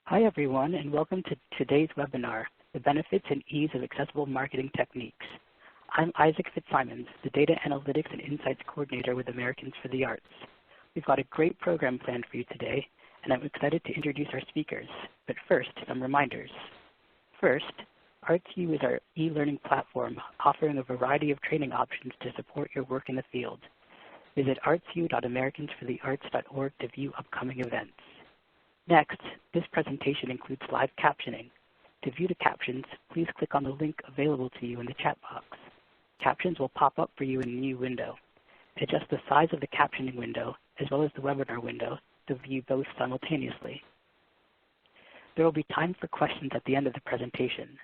Hi everyone, and welcome to today's webinar, The Benefits and Ease of Accessible Marketing Techniques. I'm Isaac Fitzsimons, the Data Analytics and Insights Coordinator with Americans for the Arts. We've got a great program planned for you today, and I'm excited to introduce our speakers. But first, some reminders. First, ArtsU is our e-learning platform offering a variety of training options to support your work in the field. Visit artsu.americansforthearts.org to view upcoming events. Next, this presentation includes live captioning. To view the captions, please click on the link available to you in the chat box. Captions will pop up for you in a new window. Adjust the size of the captioning window as well as the webinar window to view both simultaneously. There will be time for questions at the end of the presentation.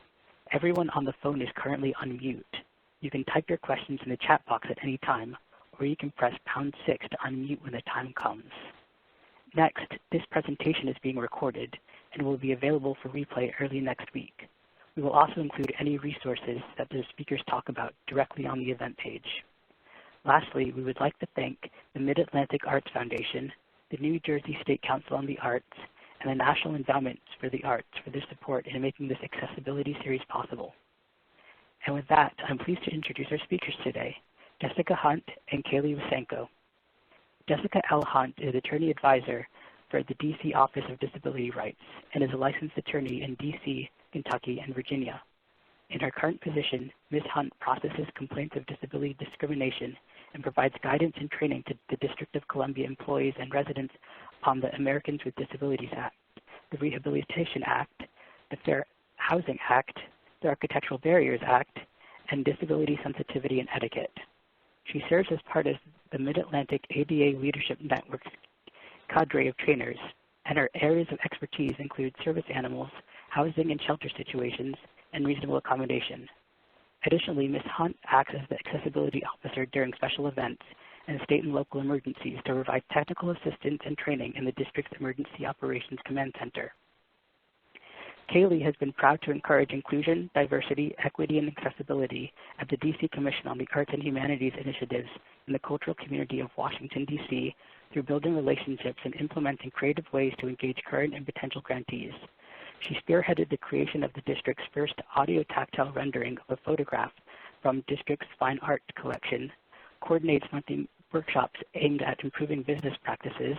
Everyone on the phone is currently on mute. You can type your questions in the chat box at any time, or you can press #6 to unmute when the time comes. Next, this presentation is being recorded and will be available for replay early next week. We will also include any resources that the speakers talk about directly on the event page. Lastly, we would like to thank the Mid-Atlantic Arts Foundation, the New Jersey State Council on the Arts, and the National Endowment for the Arts for their support in making this accessibility series possible. And with that, I'm pleased to introduce our speakers today, Jessica Hunt and Kaylee Wysenko. Jessica L. Hunt is Attorney Advisor for the D.C. Office of Disability Rights and is a licensed attorney in D.C., Kentucky, and Virginia. In her current position, Ms. Hunt processes complaints of disability discrimination and provides guidance and training to the District of Columbia employees and residents upon the Americans with Disabilities Act, the Rehabilitation Act, the Fair Housing Act, the Architectural Barriers Act, and Disability Sensitivity and Etiquette. She serves as part of the Mid-Atlantic ADA Leadership Network's cadre of trainers, and her areas of expertise include service animals, housing and shelter situations, and reasonable accommodation. Additionally, Ms. Hunt acts as the accessibility officer during special events and state and local emergencies to provide technical assistance and training in the district's Emergency Operations Command Center. Kaylee has been proud to encourage inclusion, diversity, equity, and accessibility at the D.C. Commission on the Arts and Humanities Initiatives in the cultural community of Washington, D.C. through building relationships and implementing creative ways to engage current and potential grantees. She spearheaded the creation of the district's first audio-tactile rendering of a photograph from district's fine art collection, coordinates monthly workshops aimed at improving business practices,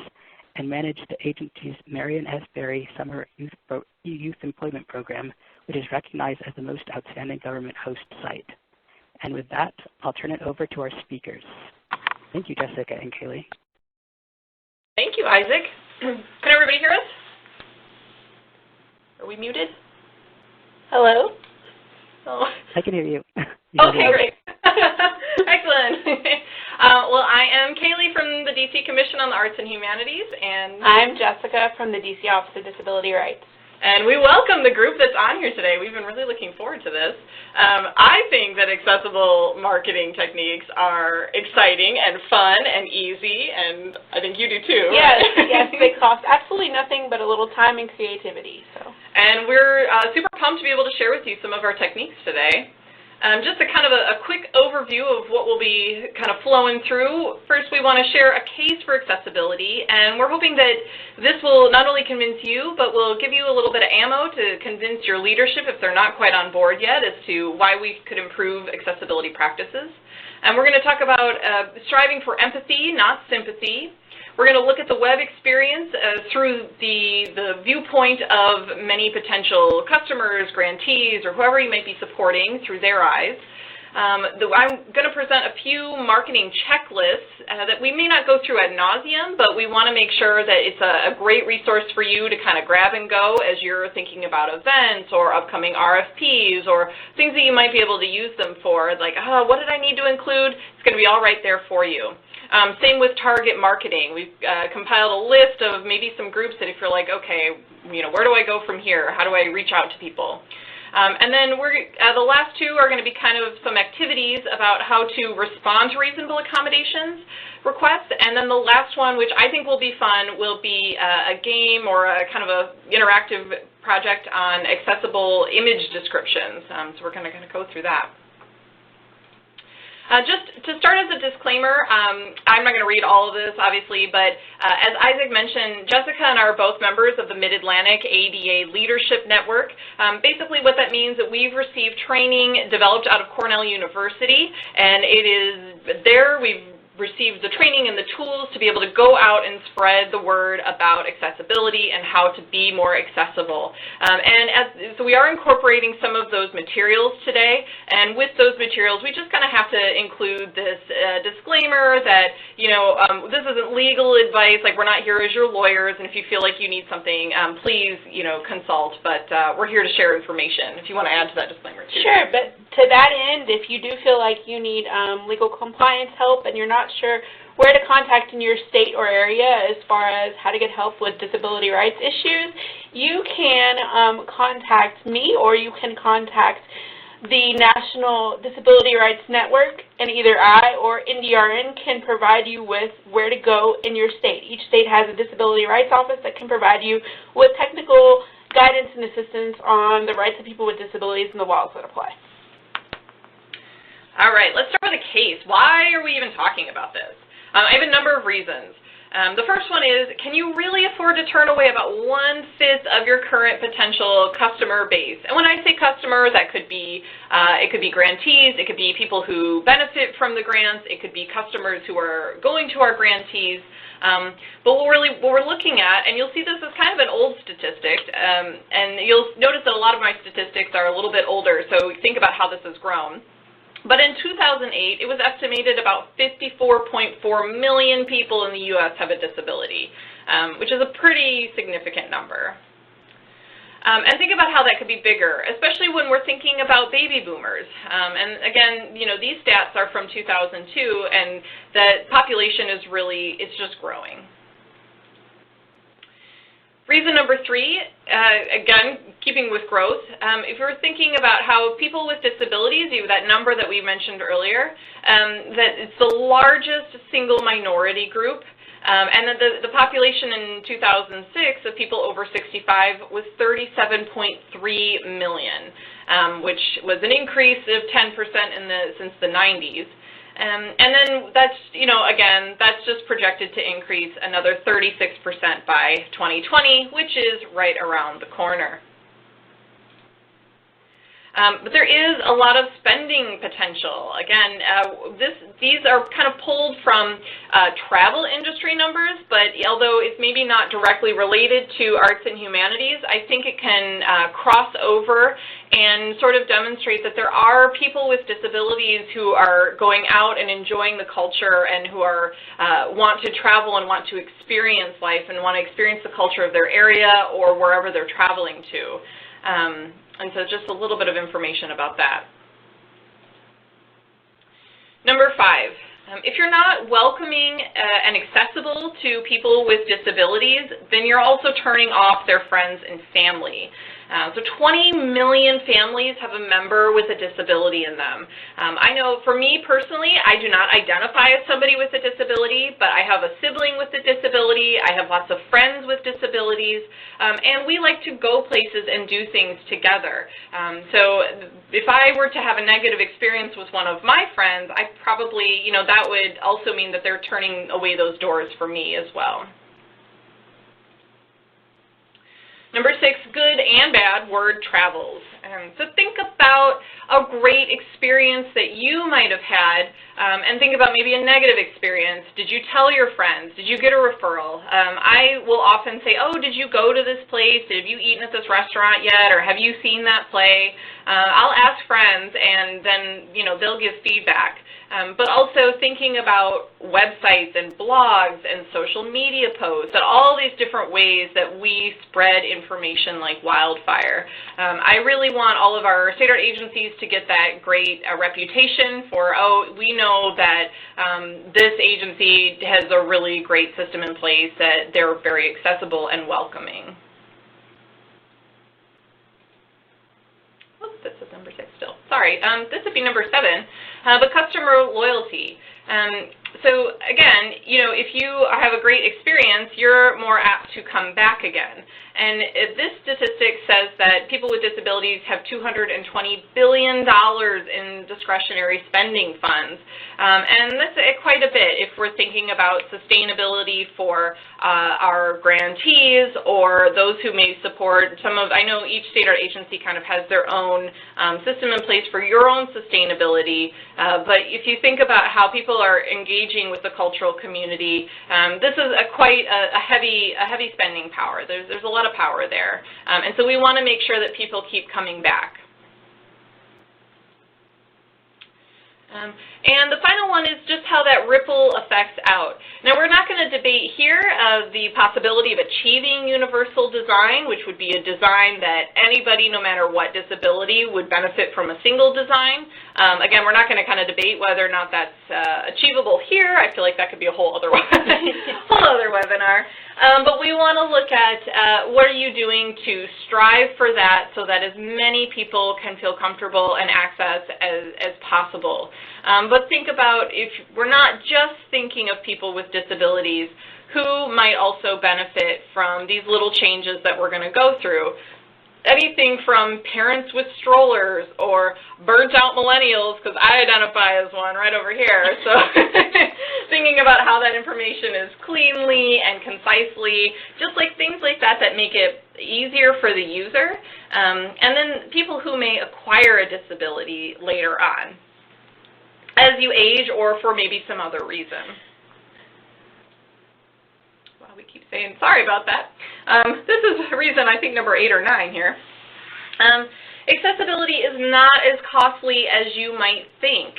and managed the agency's Marion S. Berry Summer Youth Employment Program, which is recognized as the most outstanding government host site. And with that, I'll turn it over to our speakers. Thank you, Jessica and Kaylee. Thank you, Isaac. Can everybody hear us? Are we muted? Hello? Oh. I can hear you. Okay, great. Excellent. Well, I am Kaylee from the D.C. Commission on the Arts and Humanities, and I'm Jessica from the D.C. Office of Disability Rights. And we welcome the group that's on here today. We've been really looking forward to this. I think that accessible marketing techniques are exciting and fun and easy, and I think you do too. Yes, right? yes, they cost absolutely nothing but a little time and creativity. And we're super pumped to be able to share with you some of our techniques today. Just a kind of a quick overview of what we'll be kind of flowing through. First, we want to share a case for accessibility, and we're hoping that this will not only convince you, but will give you a little bit of ammo to convince your leadership, if they're not quite on board yet, as to why we could improve accessibility practices. And we're going to talk about striving for empathy, not sympathy. We're going to look at the web experience through the viewpoint of many potential customers, grantees, or whoever you might be supporting through their eyes. I'm going to present a few marketing checklists that we may not go through ad nauseum, but we want to make sure that it's a great resource for you to kind of grab and go as you're thinking about events or upcoming RFPs or things that you might be able to use them for, like, what did I need to include? It's going to be all right there for you. Same with target marketing. We've compiled a list of maybe some groups that if you're like, okay, where do I go from here? How do I reach out to people? And then the last two are going to be kind of some activities about how to respond to reasonable accommodations requests. And then the last one, which I think will be fun, will be a game or a kind of a interactive project on accessible image descriptions. So we're going to go through that. Just to start as a disclaimer, I'm not going to read all of this, obviously, but as Isaac mentioned, Jessica and I are both members of the Mid-Atlantic ADA Leadership Network. Basically what that means is that we've received training developed out of Cornell University, and it is there we've received the training and the tools to be able to go out and spread the word about accessibility and how to be more accessible. So we are incorporating some of those materials today, and with those materials we just kind of have to include this disclaimer that, you know, this isn't legal advice, like we're not here as your lawyers, and if you feel like you need something, please, you know, consult, but we're here to share information, if you want to add to that disclaimer too. Sure, but to that end, if you do feel like you need legal compliance help and you're not sure where to contact in your state or area as far as how to get help with disability rights issues, you can contact me, or you can contact the National Disability Rights Network, and either I or NDRN can provide you with where to go in your state. Each state has a disability rights office that can provide you with technical guidance and assistance on the rights of people with disabilities and the laws that apply. All right, let's start with a case. Why are we even talking about this? I have a number of reasons. The first one is, can you really afford to turn away about 1/5 of your current potential customer base? And when I say customer, that could be, it could be grantees, it could be people who benefit from the grants, it could be customers who are going to our grantees. But what we're looking at, and you'll see this as kind of an old statistic, and you'll notice that a lot of my statistics are a little bit older, so think about how this has grown. But in 2008, it was estimated about 54.4 million people in the U.S. have a disability, which is a pretty significant number. And think about how that could be bigger, especially when we're thinking about baby boomers. And again, you know, these stats are from 2002, and the population is really, it's just growing. Reason number 3, again, keeping with growth, if we're thinking about how people with disabilities, that number that we mentioned earlier, that it's the largest single minority group, and that the population in 2006 of people over 65 was 37.3 million, which was an increase of 10% since the 90s. And then that's, you know, again, that's just projected to increase another 36% by 2020, which is right around the corner. But there is a lot of spending potential. Again, these are kind of pulled from travel industry numbers, but although it's maybe not directly related to arts and humanities, I think it can cross over and sort of demonstrate that there are people with disabilities who are going out and enjoying the culture and who are want to travel and want to experience life and want to experience the culture of their area or wherever they're traveling to. And so just a little bit of information about that. Number 5, if you're not welcoming and accessible to people with disabilities, then you're also turning off their friends and family. So 20 million families have a member with a disability in them. I know for me personally, I do not identify as somebody with a disability, but I have a sibling with a disability, I have lots of friends with disabilities, and we like to go places and do things together. So if I were to have a negative experience with one of my friends, I probably, you know, that would also mean that they're turning away those doors for me as well. Number 6, good and bad word travels. So think about a great experience that you might have had, and think about maybe a negative experience. Did you tell your friends? Did you get a referral? I will often say, oh, did you go to this place? Have you eaten at this restaurant yet? Or have you seen that play? I'll ask friends, and then, you know, they'll give feedback. But also thinking about websites and blogs and social media posts and all these different ways that we spread information like wildfire. I really want all of our state art agencies to get that great reputation for, oh, we know that this agency has a really great system in place, that they're very accessible and welcoming. This is number 6 still. Sorry, this would be number 7, but customer loyalty. So again, if you have a great experience, you're more apt to come back again. And this statistic says that people with disabilities have $220 billion in discretionary spending funds. And that's quite a bit if we're thinking about sustainability for our grantees or those who may support I know each state or agency kind of has their own system in place for your own sustainability. But if you think about how people are engaging with the cultural community, this is quite a heavy spending power. There's a lot of power there. And so we want to make sure that people keep coming back. And the final one is just how that ripple affects out. Now, we're not going to debate here the possibility of achieving universal design, which would be a design that anybody, no matter what disability, would benefit from a single design. Again, we're not going to kind of debate whether or not that's achievable here. I feel like that could be a whole other webinar. But we want to look at what are you doing to strive for that so that as many people can feel comfortable and access as possible. But think about, if we're not just thinking of people with disabilities, who might also benefit from these little changes that we're going to go through. Anything from parents with strollers or burnt-out millennials, because I identify as one right over here. So thinking about how that information is cleanly and concisely, just like things like that that make it easier for the user. And then people who may acquire a disability later on as you age or for maybe some other reason. We keep saying sorry about that. This is reason, I think, number 8 or 9 here. Accessibility is not as costly as you might think.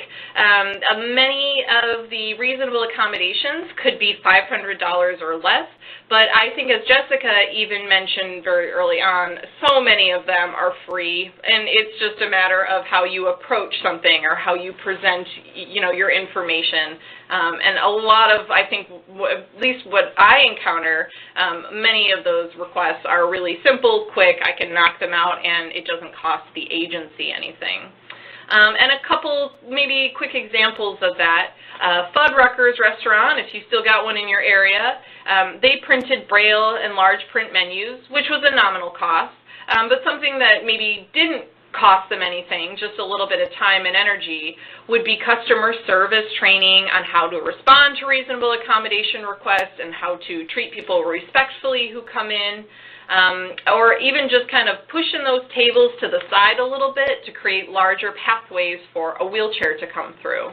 Many of the reasonable accommodations could be $500 or less, but I think, as Jessica even mentioned very early on, so many of them are free, and it's just a matter of how you approach something or how you present, your information. And a lot of, I think, at least what I encounter, many of those requests are really simple, quick, I can knock them out, and it doesn't cost the agency anything. And a couple maybe quick examples of that. Fuddruckers Restaurant, if you still got one in your area, they printed Braille and large print menus, which was a nominal cost, but something that maybe didn't cost them anything, just a little bit of time and energy, would be customer service training on how to respond to reasonable accommodation requests and how to treat people respectfully who come in, or even just kind of pushing those tables to the side a little bit to create larger pathways for a wheelchair to come through.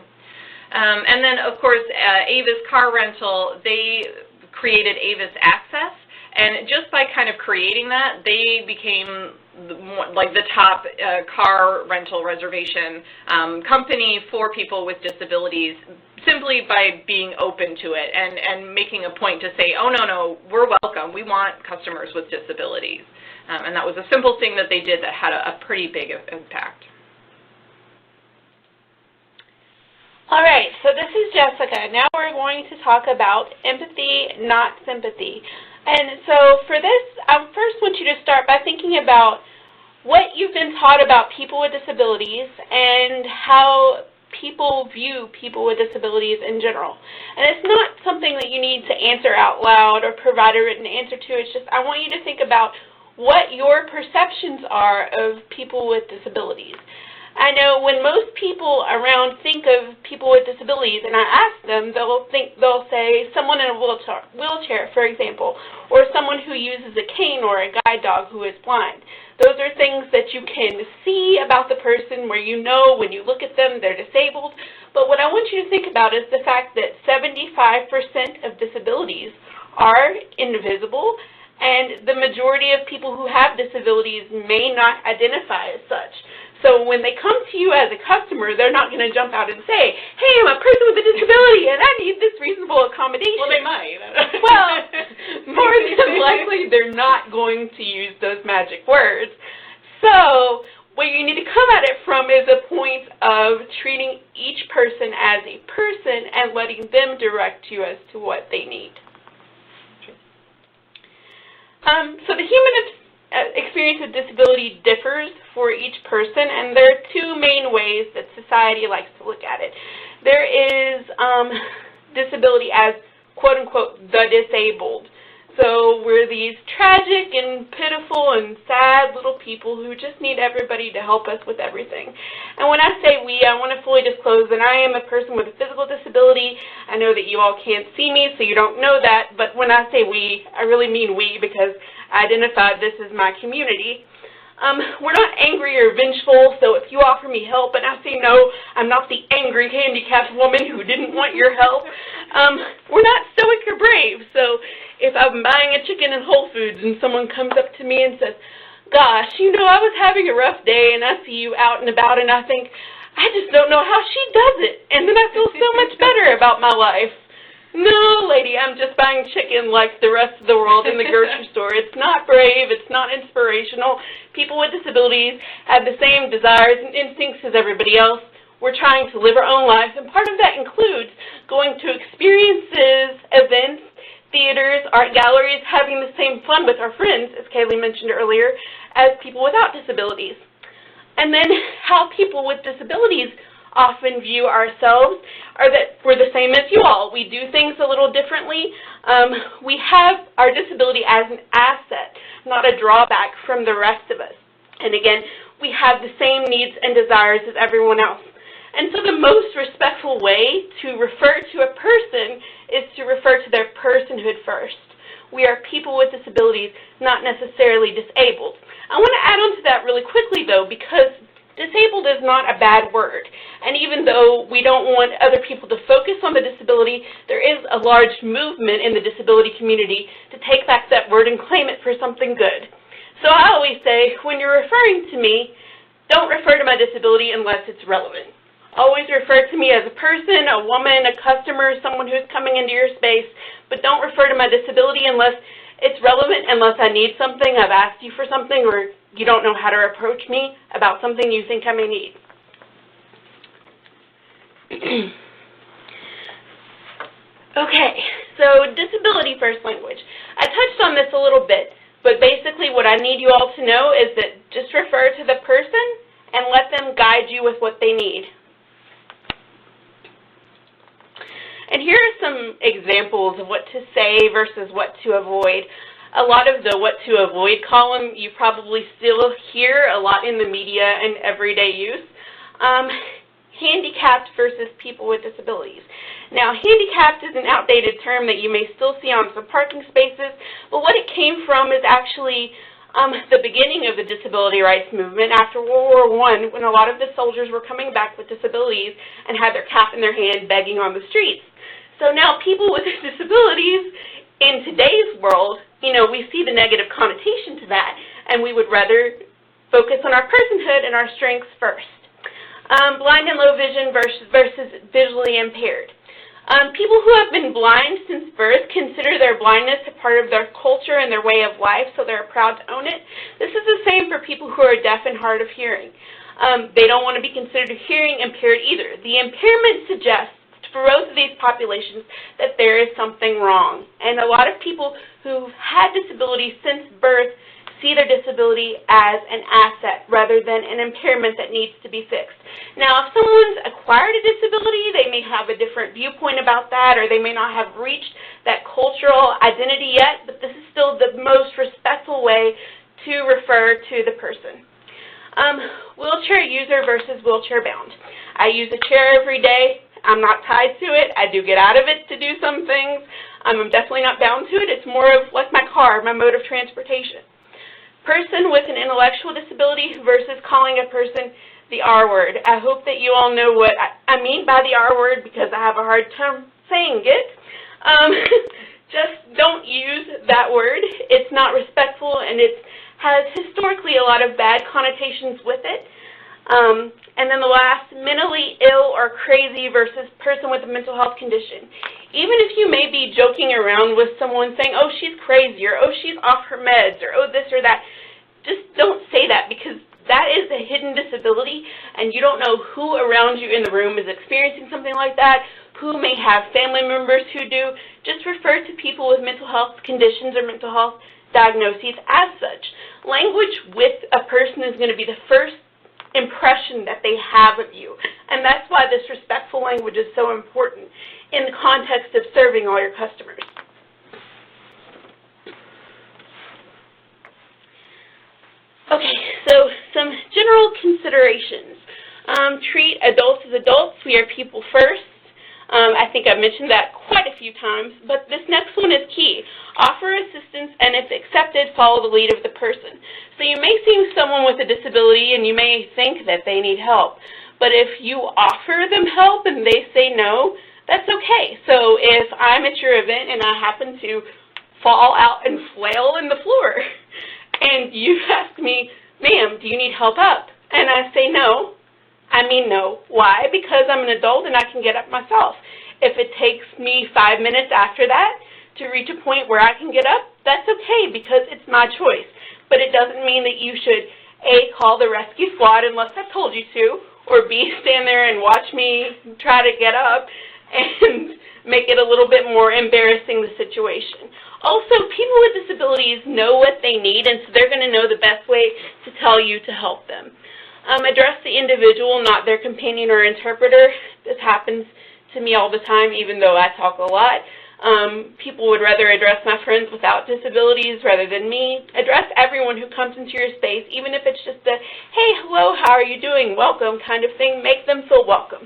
And then, of course, Avis Car Rental, they created Avis Access, and just by kind of creating that, they became like the top car rental reservation company for people with disabilities, simply by being open to it and making a point to say, oh, no, we're welcome. We want customers with disabilities. And that was a simple thing that they did that had a pretty big impact. All right, so this is Jessica. Now we're going to talk about empathy, not sympathy. And so for this, I first want you to start by thinking about what you've been taught about people with disabilities and how people view people with disabilities in general. And it's not something that you need to answer out loud or provide a written answer to. It's just I want you to think about what your perceptions are of people with disabilities. I know when most people around think of people with disabilities, and I ask them, they'll say someone in a wheelchair, for example, or someone who uses a cane or a guide dog who is blind. Those are things that you can see about the person where you know when you look at them they're disabled. But what I want you to think about is the fact that 75% of disabilities are invisible, and the majority of people who have disabilities may not identify as such. So when they come to you as a customer, they're not going to jump out and say, hey, I'm a person with a disability and I need this reasonable accommodation. Well, they might. Well, more than likely, they're not going to use those magic words. So what you need to come at it from is a point of treating each person as a person and letting them direct you as to what they need. So the human experience of disability differs for each person, and there are two main ways that society likes to look at it. There is disability as, quote unquote, the disabled. So we're these tragic and pitiful and sad little people who just need everybody to help us with everything. And when I say we, I want to fully disclose that I am a person with a physical disability. I know that you all can't see me, so you don't know that, but when I say we, I really mean we, because I identify this as my community. We're not angry or vengeful, so if you offer me help and I say no, I'm not the angry handicapped woman who didn't want your help. We're not stoic or brave, so if I'm buying a chicken in Whole Foods and someone comes up to me and says, gosh, you know, I was having a rough day, and I see you out and about and I think, I just don't know how she does it, and then I feel so much better about my life. No, lady, I'm just buying chicken like the rest of the world in the grocery store. It's not brave. It's not inspirational. People with disabilities have the same desires and instincts as everybody else. We're trying to live our own lives, and part of that includes going to experiences, events, theaters, art galleries, having the same fun with our friends, as Kaylee mentioned earlier, as people without disabilities. And then how people with disabilities often view ourselves are that we're the same as you all. We do things a little differently. We have our disability as an asset, not a drawback from the rest of us. And again, we have the same needs and desires as everyone else. And so the most respectful way to refer to a person is to refer to their personhood first. We are people with disabilities, not necessarily disabled. I want to add on to that really quickly, though, because disabled is not a bad word, and even though we don't want other people to focus on the disability, there is a large movement in the disability community to take back that word and claim it for something good. So I always say, when you're referring to me, don't refer to my disability unless it's relevant. Always refer to me as a person, a woman, a customer, someone who's coming into your space, but don't refer to my disability unless it's relevant, unless I need something, I've asked you for something, or you don't know how to approach me about something you think I may need. Okay, so disability first language. I touched on this a little bit, but basically what I need you all to know is that just refer to the person and let them guide you with what they need. And here are some examples of what to say versus what to avoid. A lot of the what to avoid column you probably still hear a lot in the media and everyday use. Handicapped versus people with disabilities. Now, handicapped is an outdated term that you may still see on some parking spaces, but what it came from is actually the beginning of the disability rights movement after World War I, when a lot of the soldiers were coming back with disabilities and had their cap in their hand begging on the streets. So now people with disabilities in today's world, you know, we see the negative connotation to that, and we would rather focus on our personhood and our strengths first. Blind and low vision versus visually impaired. People who have been blind since birth consider their blindness a part of their culture and their way of life, so they're proud to own it. This is the same for people who are deaf and hard of hearing. They don't want to be considered hearing impaired either. The impairment suggests for both of these populations that there is something wrong. And a lot of people who've had disabilities since birth see their disability as an asset rather than an impairment that needs to be fixed. Now, if someone's acquired a disability, they may have a different viewpoint about that, or they may not have reached that cultural identity yet, but this is still the most respectful way to refer to the person. Wheelchair user versus wheelchair bound. I use a chair every day. I'm not tied to it. I do get out of it to do some things. I'm definitely not bound to it. It's more of like my car, my mode of transportation. Person with an intellectual disability versus calling a person the R word. I hope that you all know what I mean by the R word because I have a hard time saying it. Just don't use that word. It's not respectful, and it has historically a lot of bad connotations with it. And then the last, mentally ill or crazy versus person with a mental health condition. Even if you may be joking around with someone saying, oh, she's crazy, or oh, she's off her meds, or oh, this or that, just don't say that, because that is a hidden disability, and you don't know who around you in the room is experiencing something like that, who may have family members who do. Just refer to people with mental health conditions or mental health diagnoses as such. Language with a person is going to be the first impression that they have of you. And that's why this respectful language is so important in the context of serving all your customers. Okay, so some general considerations. Treat adults as adults. We are people first. I think I've mentioned that quite a few times, but this next one is key. Offer assistance, and if accepted, follow the lead of the person. So you may see someone with a disability and you may think that they need help, but if you offer them help and they say no, that's okay. So if I'm at your event and I happen to fall out and flail in the floor, and you ask me, ma'am, do you need help up? And I say no, I mean no. Why? Because I'm an adult and I can get up myself. If it takes me 5 minutes after that to reach a point where I can get up, that's okay because it's my choice. But it doesn't mean that you should, A, call the rescue squad unless I told you to, or B, stand there and watch me try to get up and make it a little bit more embarrassing, the situation. Also, people with disabilities know what they need, and so they're going to know the best way to tell you to help them. Address the individual, not their companion or interpreter. This happens to me all the time, even though I talk a lot. People would rather address my friends without disabilities rather than me. Address everyone who comes into your space, even if it's just a, hey, hello, how are you doing, welcome kind of thing. Make them feel welcome.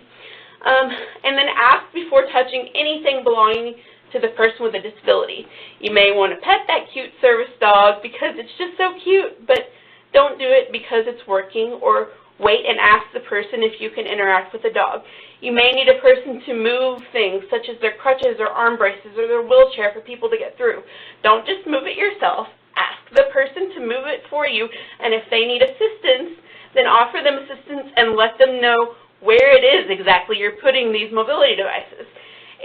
And then ask before touching anything belonging to the person with a disability. You may want to pet that cute service dog because it's just so cute, but don't do it because it's working, or wait and ask the person if you can interact with the dog. You may need a person to move things, such as their crutches or arm braces or their wheelchair for people to get through. Don't just move it yourself. Ask the person to move it for you, and if they need assistance, then offer them assistance and let them know where it is exactly you're putting these mobility devices.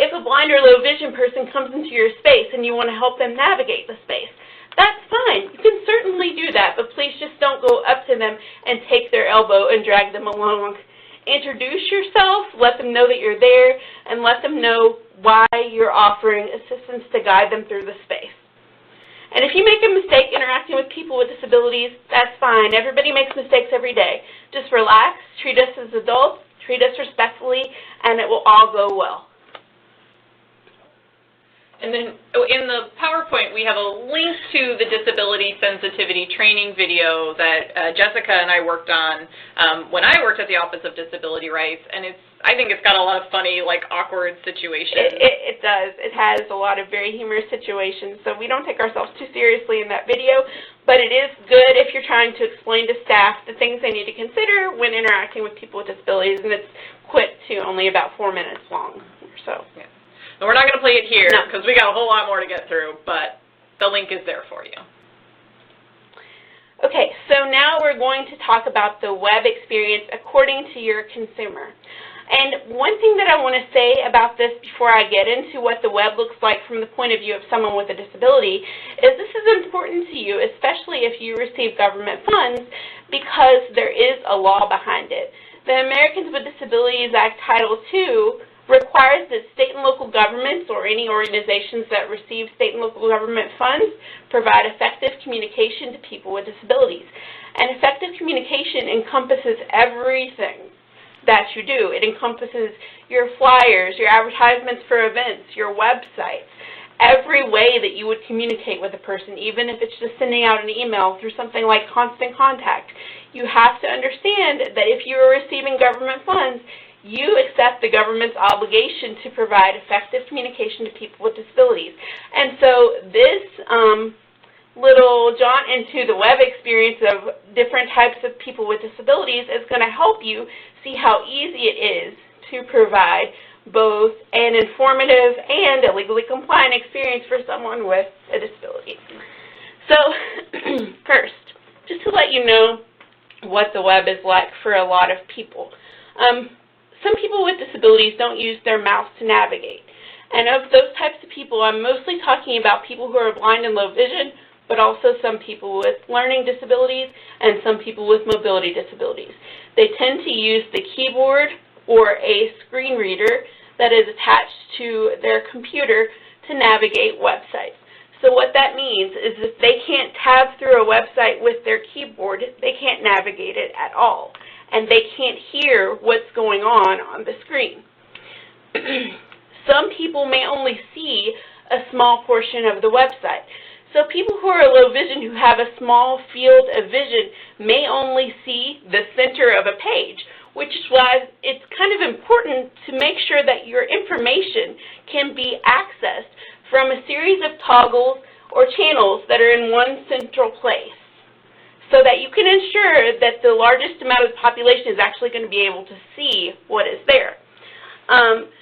If a blind or low vision person comes into your space and you want to help them navigate the space, that's fine. You can certainly do that, but please just don't go up to them and take their elbow and drag them along. Introduce yourself, let them know that you're there, and let them know why you're offering assistance to guide them through the space. And if you make a mistake interacting with people with disabilities, that's fine. Everybody makes mistakes every day. Just relax, treat us as adults, treat us respectfully, and it will all go well. And then in the PowerPoint, we have a link to the disability sensitivity training video that Jessica and I worked on when I worked at the Office of Disability Rights, and I think it's got a lot of funny, like, awkward situations. It does. It has a lot of very humorous situations, so we don't take ourselves too seriously in that video, but it is good if you're trying to explain to staff the things they need to consider when interacting with people with disabilities, and it's quick, too, only about 4 minutes long or so. Yeah. And we're not going to play it here because we got a whole lot more to get through, but the link is there for you. Okay, so now we're going to talk about the web experience according to your consumer. And one thing that I want to say about this before I get into what the web looks like from the point of view of someone with a disability is this is important to you, especially if you receive government funds, because there is a law behind it. The Americans with Disabilities Act Title II requires that state and local governments or any organizations that receive state and local government funds provide effective communication to people with disabilities. And effective communication encompasses everything that you do. It encompasses your flyers, your advertisements for events, your websites, every way that you would communicate with a person, even if it's just sending out an email through something like Constant Contact. You have to understand that if you are receiving government funds, you accept the government's obligation to provide effective communication to people with disabilities. And so this little jaunt into the web experience of different types of people with disabilities is going to help you see how easy it is to provide both an informative and a legally compliant experience for someone with a disability. So first, just to let you know what the web is like for a lot of people. Some people with disabilities don't use their mouse to navigate. And of those types of people, I'm mostly talking about people who are blind and low vision, but also some people with learning disabilities and some people with mobility disabilities. They tend to use the keyboard or a screen reader that is attached to their computer to navigate websites. So what that means is if they can't tab through a website with their keyboard, they can't navigate it at all. and they can't hear what's going on the screen. Some people may only see a small portion of the website. So people who are low vision, who have a small field of vision, may only see the center of a page, which is why it's kind of important to make sure that your information can be accessed from a series of toggles or channels that are in one central place, so that you can ensure that the largest amount of the population is actually going to be able to see what is there.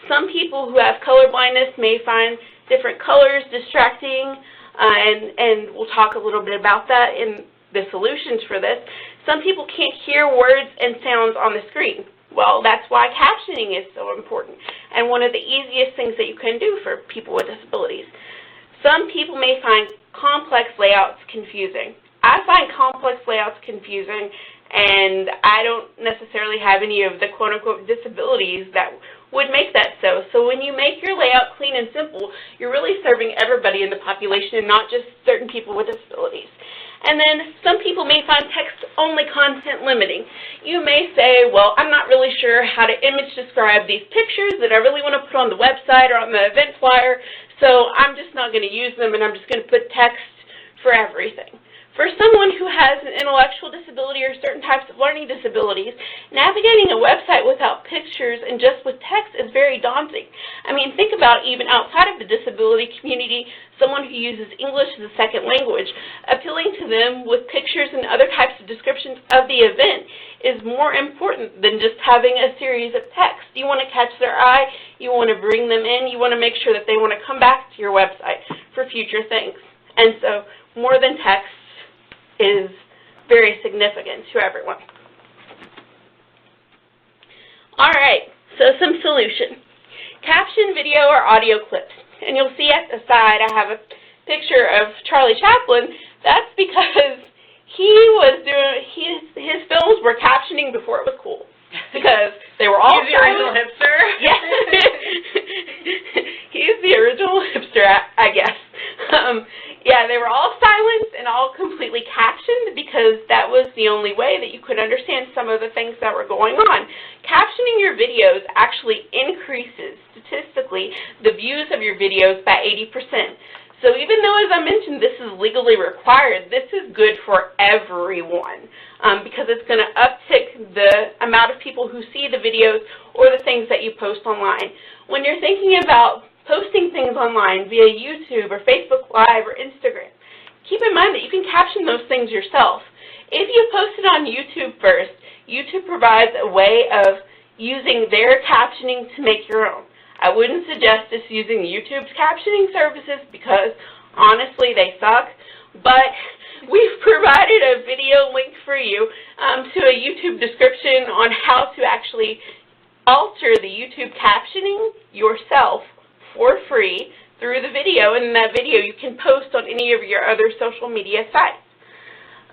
Some people who have color blindness may find different colors distracting, and we'll talk a little bit about that in the solutions for this. Some people can't hear words and sounds on the screen. Well, that's why captioning is so important, and one of the easiest things that you can do for people with disabilities. Some people may find complex layouts confusing. I find complex layouts confusing, and I don't necessarily have any of the quote-unquote disabilities that would make that so. So when you make your layout clean and simple, you're really serving everybody in the population and not just certain people with disabilities. And then some people may find text-only content limiting. You may say, well, I'm not really sure how to image describe these pictures that I really want to put on the website or on the event flyer, so I'm just not going to use them, and I'm just going to put text for everything. For someone who has an intellectual disability or certain types of learning disabilities, navigating a website without pictures and just with text is very daunting. I mean, think about even outside of the disability community, someone who uses English as a second language. Appealing to them with pictures and other types of descriptions of the event is more important than just having a series of text. You want to catch their eye, you want to bring them in, you want to make sure that they want to come back to your website for future things. And so, more than text is very significant to everyone. All right, so some solution. Caption video or audio clips. And you'll see at the side I have a picture of Charlie Chaplin. That's because he was doing, his films were captioning before it was cool. Because they were all He's the original hipster? Yes. He's the original hipster, I guess. Yeah, they were all silent and all completely captioned because that was the only way that you could understand some of the things that were going on. Captioning your videos actually increases, statistically, the views of your videos by 80%. So even though, as I mentioned, this is legally required, this is good for everyone because it's going to uptick the amount of people who see the videos or the things that you post online. When you're thinking about posting things online via YouTube or Facebook Live or Instagram, keep in mind that you can caption those things yourself. If you post it on YouTube first, YouTube provides a way of using their captioning to make your own. I wouldn't suggest just using YouTube's captioning services because, honestly, they suck, but we've provided a video link for you to a YouTube description on how to actually alter the YouTube captioning yourself for free through the video, and in that video you can post on any of your other social media sites.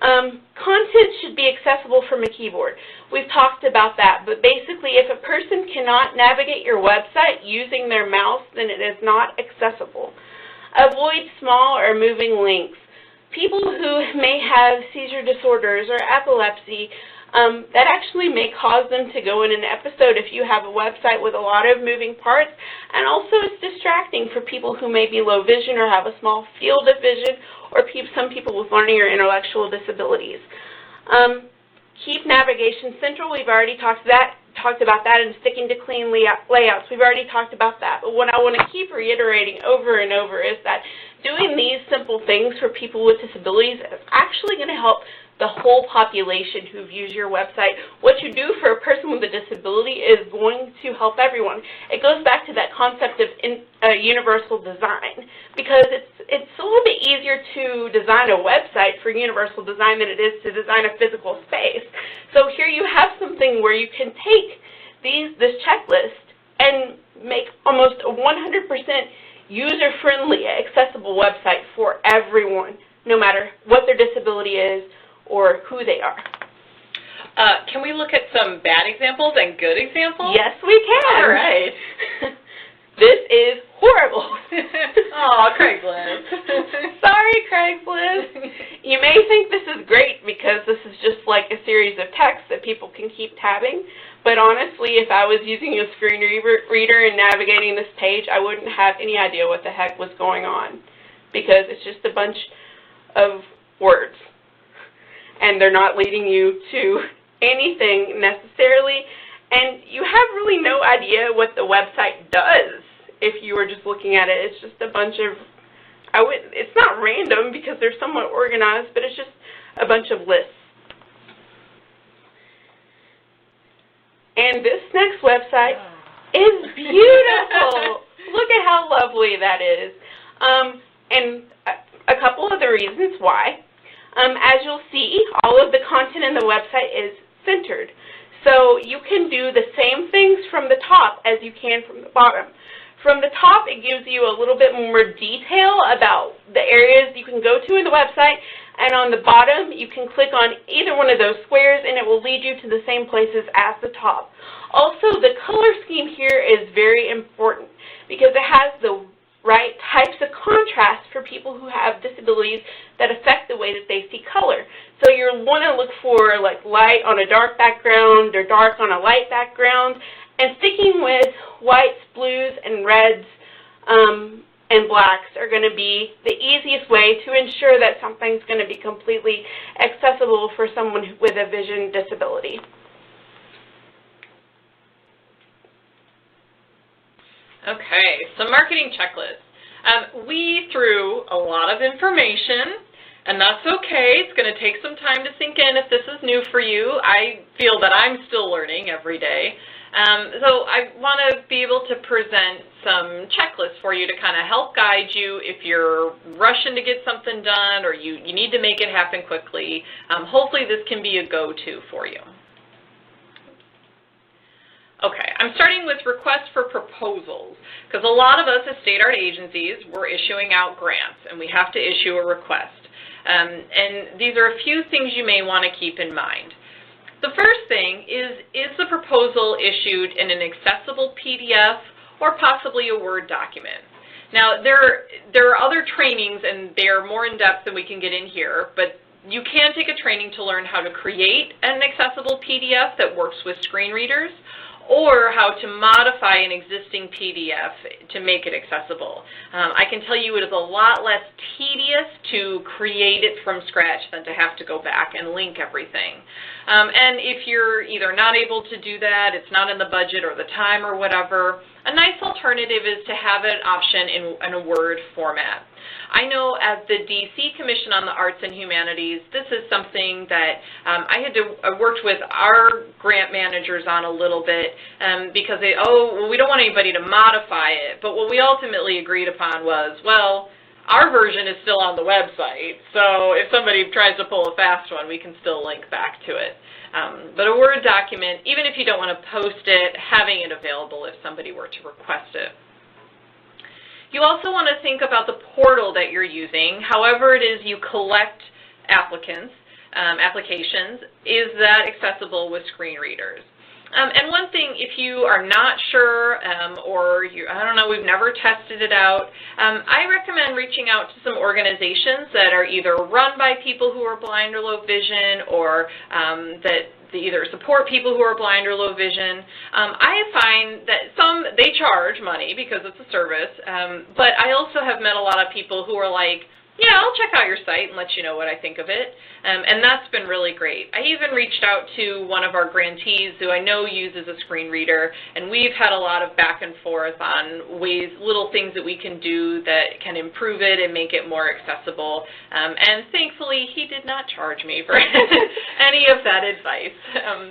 Content should be accessible from a keyboard. We've talked about that, but basically if a person cannot navigate your website using their mouse, then it is not accessible. Avoid small or moving links. People who may have seizure disorders or epilepsy, that actually may cause them to go in an episode if you have a website with a lot of moving parts, and also it's distracting for people who may be low vision or have a small field of vision, or some people with learning or intellectual disabilities. Keep navigation central. We've already talked about that, and sticking to clean layouts. We've already talked about that, but what I want to keep reiterating over and over is that doing these simple things for people with disabilities is actually going to help the whole population who views your website. What you do for a person with a disability is going to help everyone. It goes back to that concept of universal design, because it's a little bit easier to design a website for universal design than it is to design a physical space. So here you have something where you can take this checklist and make almost a 100% user-friendly, accessible website for everyone, no matter what their disability is or who they are. Can we look at some bad examples and good examples? Yes, we can. All right. This is horrible. Oh, Craigslist. Sorry, Craigslist. You may think this is great because this is just like a series of text that people can keep tabbing, but honestly, if I was using a screen reader and navigating this page, I wouldn't have any idea what the heck was going on because it's just a bunch of words, and they're not leading you to anything necessarily, and you have really no idea what the website does if you were just looking at it. It's just a bunch of it's not random because they're somewhat organized, but it's just a bunch of lists. And this next website is beautiful. Look at how lovely that is. And a couple of the reasons why. As you'll see, all of the content in the website is centered. So you can do the same things from the top as you can from the bottom. From the top, it gives you a little bit more detail about the areas you can go to in the website, and on the bottom, you can click on either one of those squares, and it will lead you to the same places as the top. Also, the color scheme here is very important because it has the right types of contrast for people who have disabilities that affect the way that they see color. So you'll want to look for like light on a dark background or dark on a light background, and sticking with whites, blues, and reds and blacks are going to be the easiest way to ensure that something's going to be completely accessible for someone with a vision disability. Okay, so marketing checklist. We threw a lot of information, and that's okay. It's going to take some time to sink in if this is new for you. I feel that I'm still learning every day. So I want to be able to present some checklists for you to kind of help guide you if you're rushing to get something done or you need to make it happen quickly. Hopefully this can be a go-to for you. Okay, I'm starting with requests for proposals because a lot of us as state art agencies, we're issuing out grants and we have to issue a request. And these are a few things you may want to keep in mind. The first thing is the proposal issued in an accessible PDF or possibly a Word document? Now, there are other trainings, and they are more in-depth than we can get in here, but you can take a training to learn how to create an accessible PDF that works with screen readers, or how to modify an existing PDF to make it accessible. I can tell you it is a lot less tedious to create it from scratch than to have to go back and link everything. And if you're either not able to do that, it's not in the budget or the time or whatever, a nice alternative is to have an option in a Word format. I know as the DC Commission on the Arts and Humanities, this is something that I worked with our grant managers on a little bit because we don't want anybody to modify it. But what we ultimately agreed upon was, well, our version is still on the website, so if somebody tries to pull a fast one, we can still link back to it. But a Word document, even if you don't want to post it, having it available if somebody were to request it. You also want to think about the portal that you're using, however it is you collect applications, is that accessible with screen readers? And one thing, if you are not sure or I don't know, we've never tested it out, I recommend reaching out to some organizations that are either run by people who are blind or low vision or that they either support people who are blind or low vision. I find that they charge money because it's a service, but I also have met a lot of people who are like, yeah, I'll check out your site and let you know what I think of it. And that's been really great. I even reached out to one of our grantees who I know uses a screen reader, and we've had a lot of back and forth on little things that we can do that can improve it and make it more accessible. And thankfully, he did not charge me for any of that advice.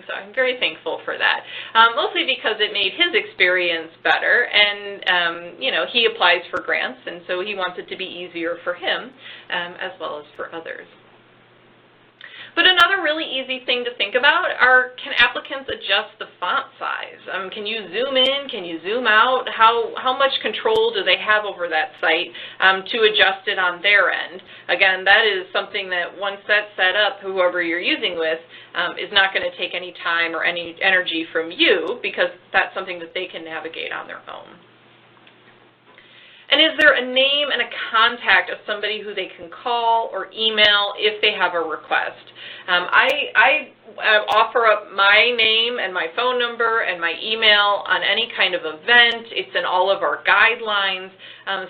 So I'm very thankful for that, mostly because it made his experience better. And, he applies for grants, and so he wants it to be easier for him as well as for others. But another really easy thing to think about can applicants adjust the font size? Can you zoom in? Can you zoom out? How much control do they have over that site to adjust it on their end? Again, that is something that once that's set up, whoever you're using with is not going to take any time or any energy from you because that's something that they can navigate on their own. And is there a name and a contact of somebody who they can call or email if they have a request? I offer up my name and my phone number and my email on any kind of event. It's in all of our guidelines.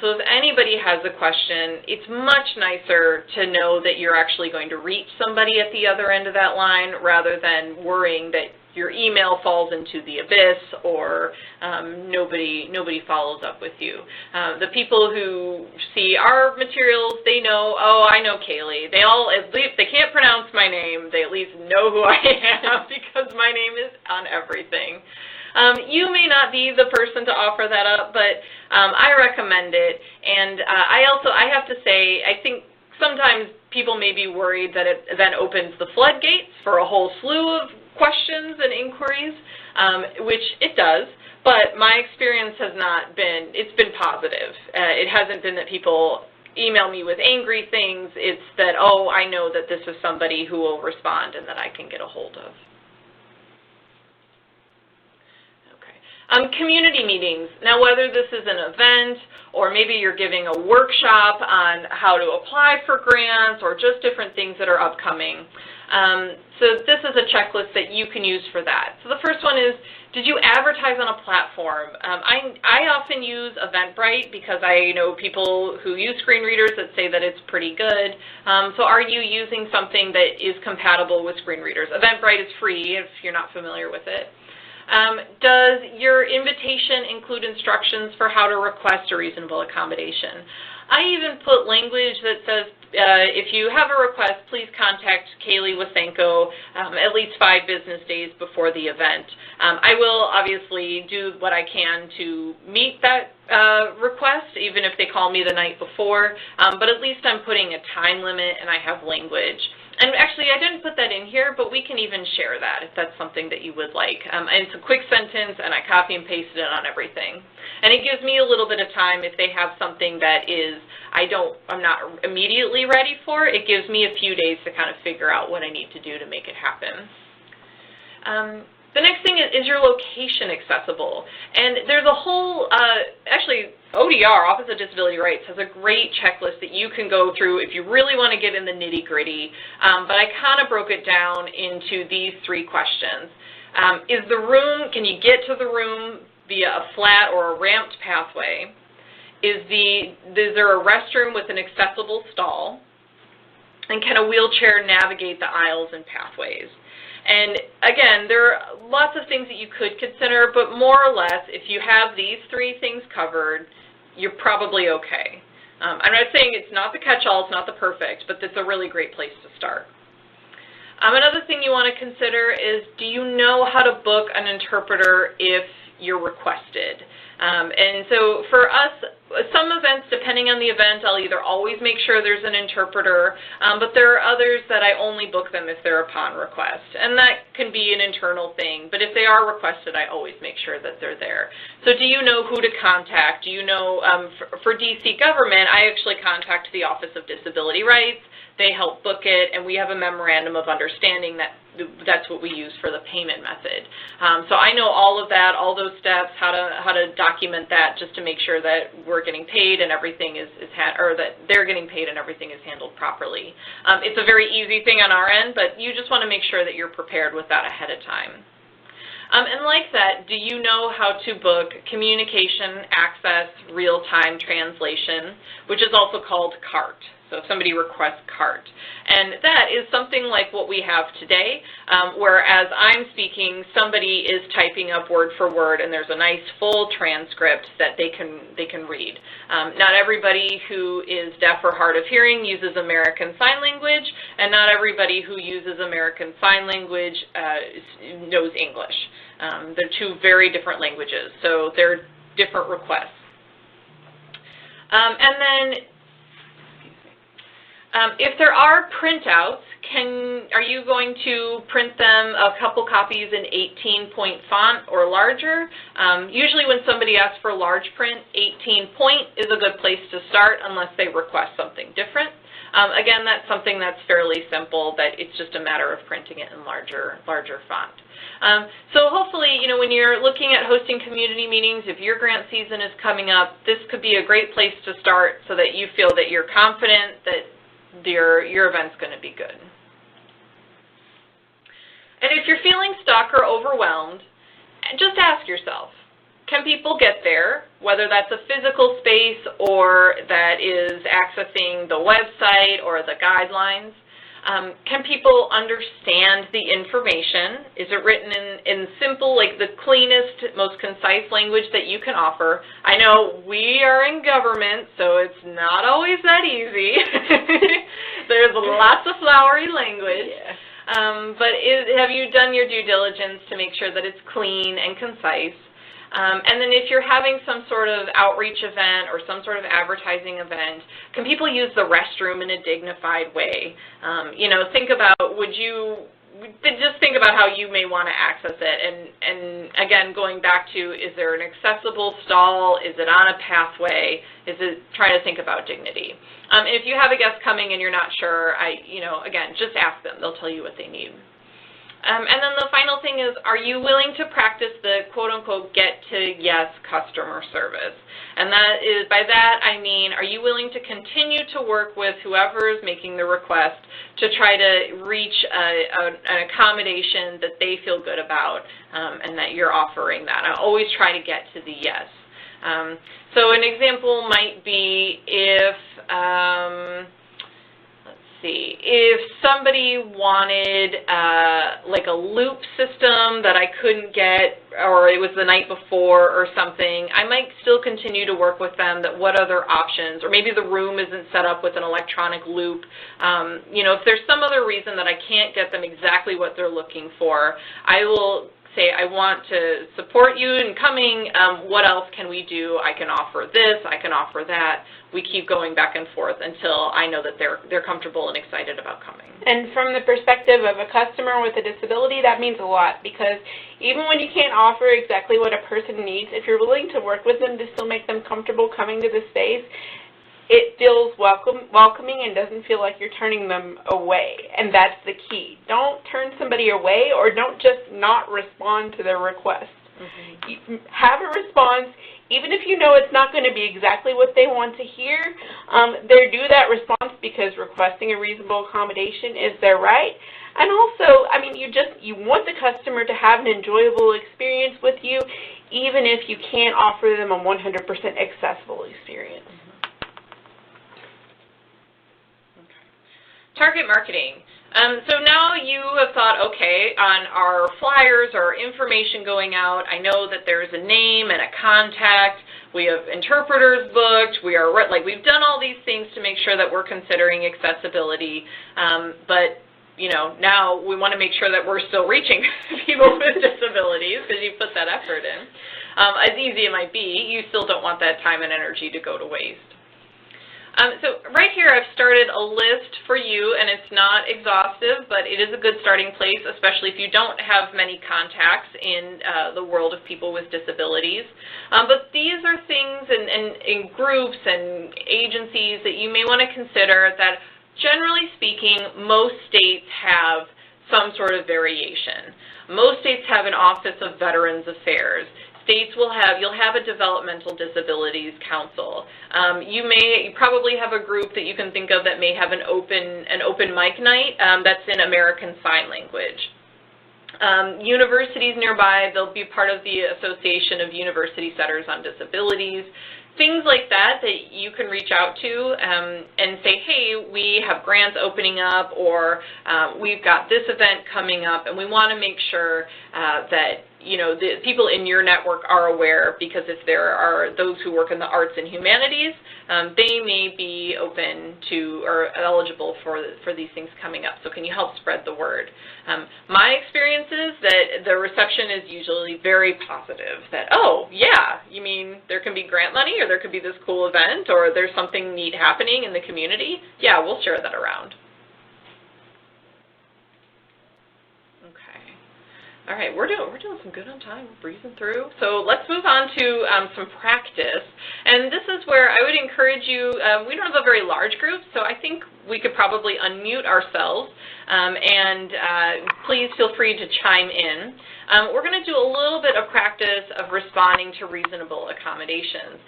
So if anybody has a question, it's much nicer to know that you're actually going to reach somebody at the other end of that line rather than worrying that your email falls into the abyss or nobody follows up with you. The people who see our materials, they know, oh, I know Kaylee. They all, at least, they can't pronounce my name, they at least know who I am because my name is on everything. You may not be the person to offer that up, but I recommend it. And I have to say, I think sometimes people may be worried that it then opens the floodgates for a whole slew of questions and inquiries, which it does, but my experience has not been, it's been positive. It hasn't been that people email me with angry things. It's that, oh, I know that this is somebody who will respond and that I can get a hold of. Community meetings. Now, whether this is an event or maybe you're giving a workshop on how to apply for grants or just different things that are upcoming. So this is a checklist that you can use for that. So the first one is, did you advertise on a platform? I often use Eventbrite because I know people who use screen readers that say that it's pretty good. So are you using something that is compatible with screen readers? Eventbrite is free if you're not familiar with it. Does your invitation include instructions for how to request a reasonable accommodation? I even put language that says, if you have a request, please contact Kaylee Wasenko at least 5 business days before the event. I will obviously do what I can to meet that request, even if they call me the night before, but at least I'm putting a time limit and I have language. And actually, I didn't put that in here, but we can even share that if that's something that you would like. And it's a quick sentence, and I copy and pasted it on everything. And it gives me a little bit of time if they have something that is, I'm not immediately ready for. It gives me a few days to kind of figure out what I need to do to make it happen. The next thing is your location accessible? And there's a whole, actually, ODR, Office of Disability Rights, has a great checklist that you can go through if you really want to get in the nitty-gritty. But I kind of broke it down into these 3 questions. Is the room, can you get to the room via a flat or a ramped pathway? Is there a restroom with an accessible stall? And can a wheelchair navigate the aisles and pathways? And again, there are lots of things that you could consider, but more or less, if you have these 3 things covered, you're probably okay. I'm not saying it's not the catch-all, it's not the perfect, but it's a really great place to start. Another thing you want to consider is, do you know how to book an interpreter if you're requested? And so for us, some events, depending on the event, I'll either always make sure there's an interpreter, but there are others that I only book them if they're upon request. And that can be an internal thing, but if they are requested, I always make sure that they're there. So do you know who to contact? Do you know, for DC government, I actually contact the Office of Disability Rights. They help book it, and we have a memorandum of understanding that that's what we use for the payment method. So I know all of that, all those steps, how to document that, just to make sure that we're getting paid and everything or that they're getting paid and everything is handled properly. It's a very easy thing on our end, but you just want to make sure that you're prepared with that ahead of time. And like that, do you know how to book communication, access, real-time translation, which is also called CART? So if somebody requests CART. And that is something like what we have today, where as I'm speaking, somebody is typing up word for word, and there's a nice full transcript that they can read. Not everybody who is deaf or hard of hearing uses American Sign Language, and not everybody who uses American Sign Language knows English. They're 2 very different languages, so they're different requests. And then, if there are printouts, are you going to print them a couple copies in 18-point font or larger? Usually when somebody asks for large print, 18-point is a good place to start unless they request something different. Again, that's something that's fairly simple, that it's just a matter of printing it in larger font. So hopefully, when you're looking at hosting community meetings, if your grant season is coming up, this could be a great place to start so that you feel that you're confident that your event's going to be good. And if you're feeling stuck or overwhelmed, just ask yourself, can people get there, whether that's a physical space or that is accessing the website or the guidelines? Can people understand the information? Is it written in simple, like the cleanest, most concise language that you can offer? I know we are in government, so it's not always that easy. There's lots of flowery language. Yeah. But have you done your due diligence to make sure that it's clean and concise? And then if you're having some sort of outreach event or some sort of advertising event, can people use the restroom in a dignified way? Think about, just think about how you may want to access it. And again, going back to, is there an accessible stall? Is it on a pathway? Try to think about dignity. If you have a guest coming and you're not sure, again, just ask them. They'll tell you what they need. And then the final thing is, are you willing to practice the quote-unquote get-to-yes customer service? And by that I mean, are you willing to continue to work with whoever is making the request to try to reach an accommodation that they feel good about and that you're offering that? I always try to get to the yes. So an example might be if somebody wanted like a loop system that I couldn't get, or it was the night before or something, I might still continue to work with them that what other options, or maybe the room isn't set up with an electronic loop. If there's some other reason that I can't get them exactly what they're looking for, I will say, I want to support you in coming. What else can we do? I can offer this, I can offer that. We keep going back and forth until I know that they're comfortable and excited about coming. And from the perspective of a customer with a disability, that means a lot, because even when you can't offer exactly what a person needs, if you're willing to work with them to still make them comfortable coming to the space, it feels welcoming and doesn't feel like you're turning them away, and that's the key. Don't turn somebody away, or don't just not respond to their request. Mm-hmm. Have a response, even if you know it's not going to be exactly what they want to hear. They do that response because requesting a reasonable accommodation is their right. And also, you want the customer to have an enjoyable experience with you, even if you can't offer them a 100% accessible experience. Target marketing. So now you have thought, okay, on our flyers or information going out, I know that there's a name and a contact. We have interpreters booked. We've done all these things to make sure that we're considering accessibility. But now we want to make sure that we're still reaching people with disabilities, because you put that effort in. As easy as it might be, you still don't want that time and energy to go to waste. So right here I've started a list for you, and it's not exhaustive, but it is a good starting place, especially if you don't have many contacts in the world of people with disabilities. But these are things and groups and agencies that you may want to consider that, generally speaking, most states have some sort of variation. Most states have an Office of Veterans Affairs. You'll have a Developmental Disabilities Council. You probably have a group that you can think of that may have an open mic night that's in American Sign Language. Universities nearby, they'll be part of the Association of University Centers on Disabilities. Things like that you can reach out to and say, hey, we have grants opening up, or we've got this event coming up, and we want to make sure that the people in your network are aware, because if there are those who work in the arts and humanities, they may be open to or eligible for these things coming up. So can you help spread the word? My experience is that the reception is usually very positive, that, oh, yeah, you mean there can be grant money, or there could be this cool event, or there's something neat happening in the community? Yeah, we'll share that around. All right, we're doing some good on time, we're breezing through. So let's move on to some practice. And this is where I would encourage you, we don't have a very large group, so I think we could probably unmute ourselves, and please feel free to chime in. We're going to do a little bit of practice of responding to reasonable accommodations,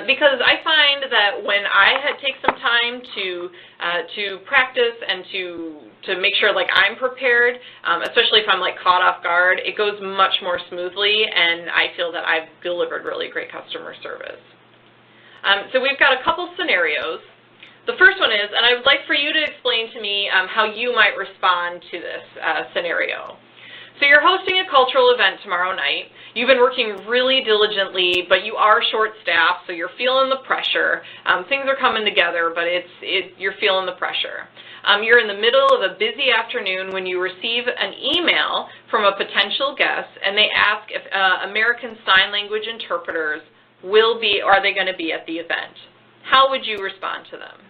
because I find that when I take some time to practice and to make sure like I'm prepared, especially if I'm like caught off guard, it goes much more smoothly, and I feel that I've delivered really great customer service. So we've got a couple scenarios. The first one is, and I would like for you to explain to me how you might respond to this scenario. So you're hosting a cultural event tomorrow night. You've been working really diligently, but you are short-staffed, so you're feeling the pressure. Things are coming together, but you're feeling the pressure. You're in the middle of a busy afternoon when you receive an email from a potential guest, and they ask if American Sign Language interpreters are they going to be at the event? How would you respond to them?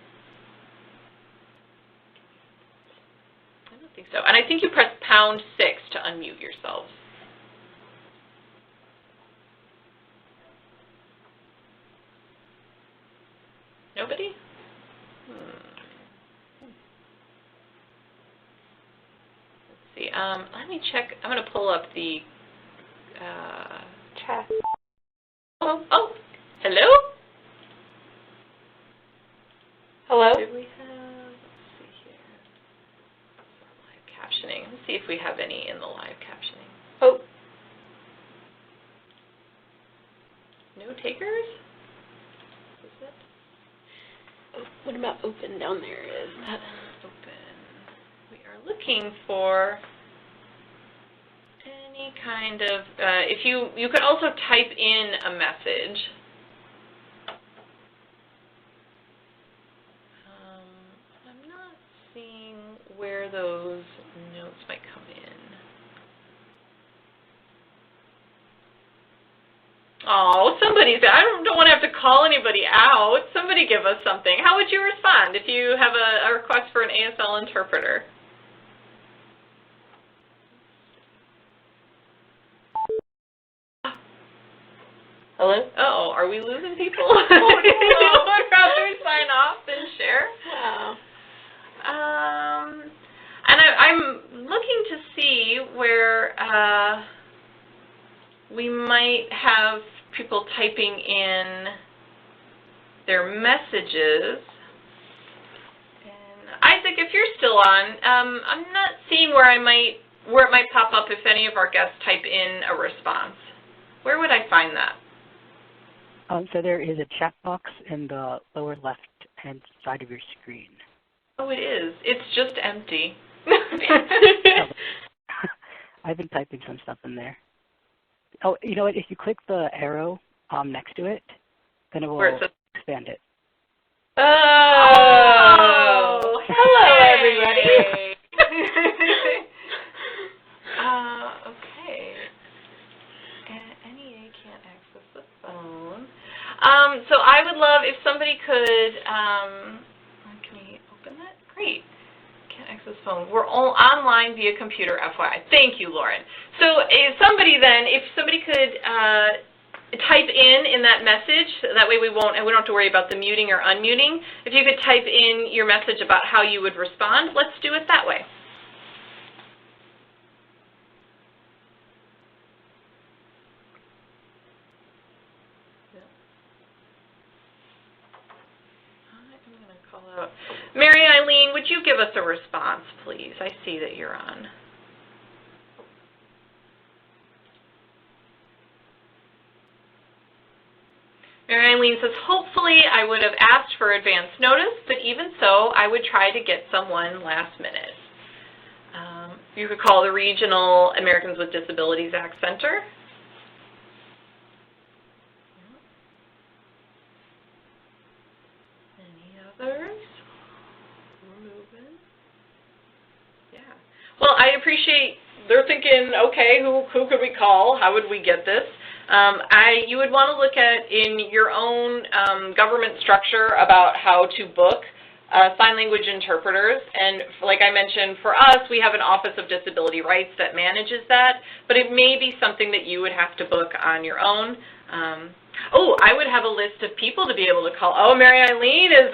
So, and I think you press #6 to unmute yourselves. Nobody? Let's see. Let me check. I'm going to pull up the chat. Oh, hello? Hello? Did we have, let's see here, live captioning. Let's see if we have any in the live captioning. Oh. No takers? Is it? Oh, what about open down there? Is that open? We are looking for any kind of, if you could also type in a message. I'm not seeing where those notes might come in. Oh, I don't want to have to call anybody out. Somebody give us something. How would you respond if you have a request for an ASL interpreter? hello? Oh, are we losing people? Oh, no. Would rather sign off than share? Wow. And I'm looking to see where we might have people typing in their messages. And Isaac, if you're still on, I'm not seeing where it might pop up if any of our guests type in a response. Where would I find that? So there is a chat box in the lower left-hand side of your screen. Oh, it is. It's just empty. I've been typing some stuff in there. Oh, you know what? If you click the arrow next to it, then it will expand it. Oh, hello, everybody. Okay. NEA can't access the phone. So I would love if somebody could, can we open that? Great. Can't access phone. We're all online via computer, FYI. Thank you, Lauren. So if somebody could type in that message, that way we don't have to worry about the muting or unmuting. If you could type in your message about how you would respond, let's do it that way. Mary Eileen, would you give us a response, please? I see that you're on. Mary Eileen says, hopefully I would have asked for advance notice, but even so, I would try to get someone last minute. You could call the Regional Americans with Disabilities Act Center. Any others? Yeah. Well, I appreciate they're thinking, okay, who could we call? How would we get this? You would want to look at in your own government structure about how to book sign language interpreters. And like I mentioned, for us, we have an Office of Disability Rights that manages that, but it may be something that you would have to book on your own. Oh, I would have a list of people to be able to call. Oh, Mary Eileen is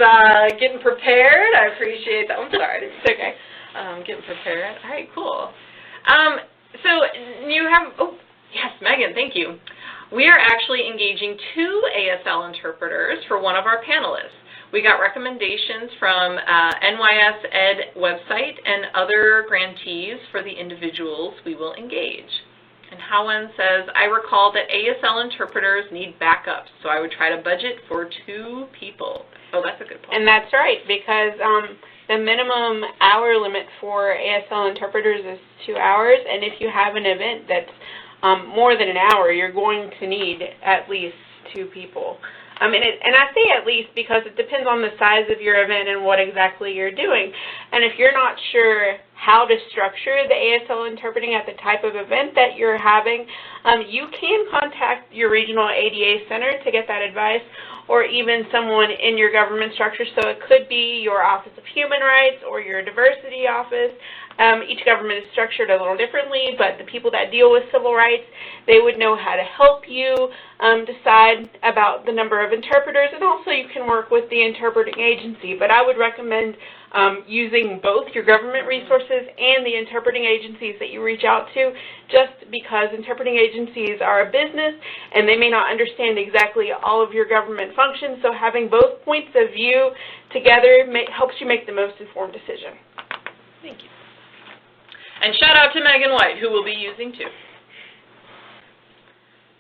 getting prepared. I appreciate that. I'm sorry. It's okay. Getting prepared. All right, cool. So you have, oh, yes, Megan, thank you. We are actually engaging 2 ASL interpreters for one of our panelists. We got recommendations from NYS Ed website and other grantees for the individuals we will engage. And Howen says, I recall that ASL interpreters need backups, so I would try to budget for 2 people. Oh, that's a good point. And that's right, because the minimum hour limit for ASL interpreters is 2 hours, and if you have an event that's more than an hour, you're going to need at least 2 people. And I say at least because it depends on the size of your event and what exactly you're doing. And if you're not sure how to structure the ASL interpreting at the type of event that you're having, you can contact your regional ADA center to get that advice, or even someone in your government structure. So it could be your Office of Human Rights or your diversity office. Each government is structured a little differently, but the people that deal with civil rights, they would know how to help you decide about the number of interpreters, and also you can work with the interpreting agency. But I would recommend using both your government resources and the interpreting agencies that you reach out to, just because interpreting agencies are a business and they may not understand exactly all of your government functions, so having both points of view together helps you make the most informed decision. Thank you. And shout out to Megan White, who will be using 2.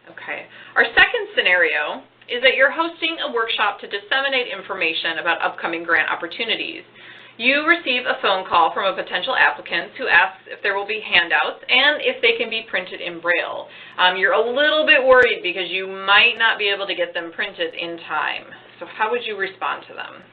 Okay. Our second scenario is that you're hosting a workshop to disseminate information about upcoming grant opportunities. You receive a phone call from a potential applicant who asks if there will be handouts and if they can be printed in Braille. You're a little bit worried because you might not be able to get them printed in time. So how would you respond to them?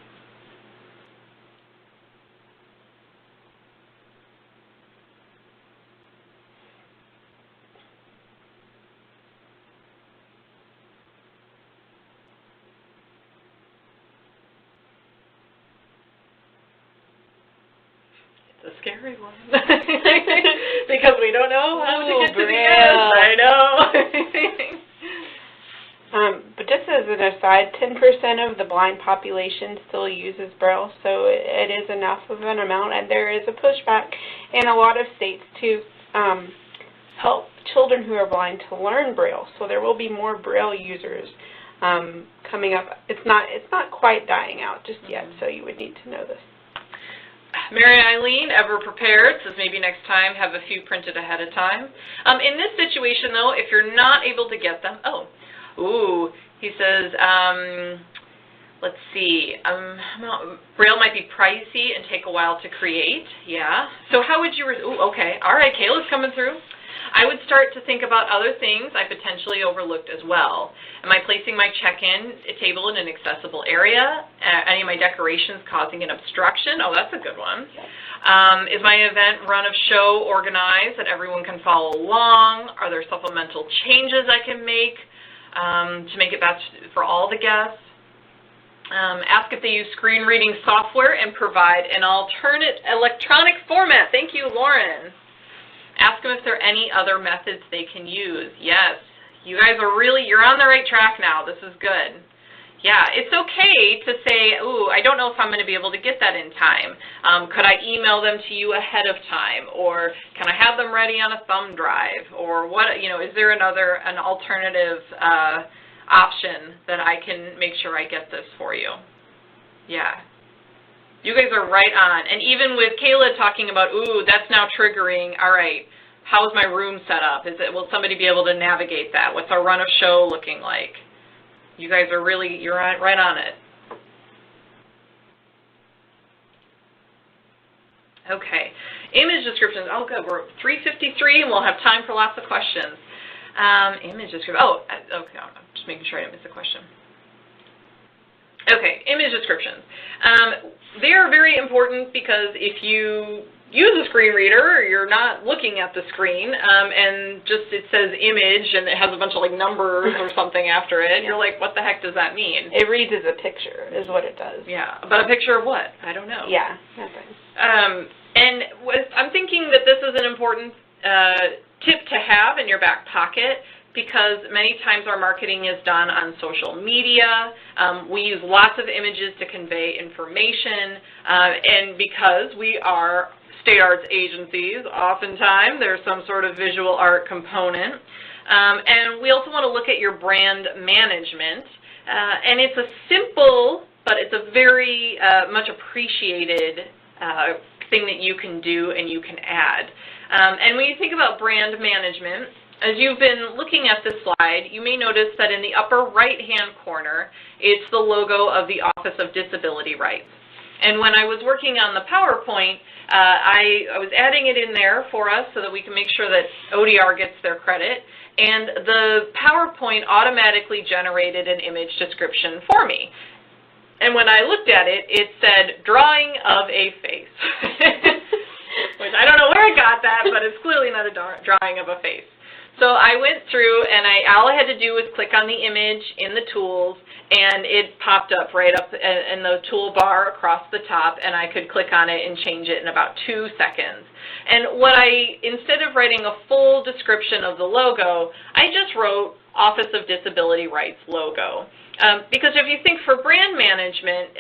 A scary one because we don't know how to get to the end. I know. But just as an aside, 10% of the blind population still uses Braille, so it is enough of an amount, and there is a pushback in a lot of states to help children who are blind to learn Braille. So there will be more Braille users coming up. It's not quite dying out just yet, so you would need to know this. Mary Eileen, ever prepared, says maybe next time have a few printed ahead of time. In this situation, though, if you're not able to get them, he says, let's see, Braille might be pricey and take a while to create. Yeah. So how would you, okay. All right, Kayla's coming through. I would start to think about other things I potentially overlooked as well. Am I placing my check-in table in an accessible area? Any of my decorations causing an obstruction? Oh, that's a good one. Is my event run of show organized that everyone can follow along? Are there supplemental changes I can make to make it best for all the guests? Ask if they use screen reading software and provide an alternate electronic format. Thank you, Lauren. Ask them if there are any other methods they can use. Yes, you guys are you're on the right track now. This is good. Yeah, it's okay to say, I don't know if I'm going to be able to get that in time. Could I email them to you ahead of time? Or can I have them ready on a thumb drive? Or what, is there an alternative option that I can make sure I get this for you? Yeah. You guys are right on. And even with Kayla talking about, that's now triggering, all right, how's my room set up? Will somebody be able to navigate that? What's our run of show looking like? You guys are you're right on it. Okay. Image descriptions. Oh, good. We're 3:53, and we'll have time for lots of questions. Image description. Okay. I'm just making sure I didn't miss a question. Okay, image descriptions. They're very important because if you use a screen reader, you're not looking at the screen, and just it says image and it has a bunch of numbers or something after it. You're like, what the heck does that mean? It reads as a picture, is what it does. Yeah, but a picture of what? I don't know. Yeah, nothing. I'm thinking that this is an important tip to have in your back pocket because many times our marketing is done on social media. We use lots of images to convey information, and because we are state arts agencies, oftentimes there's some sort of visual art component. And we also want to look at your brand management. And it's a simple, but it's a very much appreciated thing that you can do and you can add. And when you think about brand management, as you've been looking at this slide, you may notice that in the upper right-hand corner, it's the logo of the Office of Disability Rights. And when I was working on the PowerPoint, I was adding it in there for us so that we can make sure that ODR gets their credit. And the PowerPoint automatically generated an image description for me. And when I looked at it, it said, drawing of a face. Which I don't know where I got that, but it's clearly not a drawing of a face. So I went through, and all I had to do was click on the image in the tools, and it popped up right up in the toolbar across the top, and I could click on it and change it in about 2 seconds. And instead of writing a full description of the logo, I just wrote Office of Disability Rights logo. Because if you think for brand management,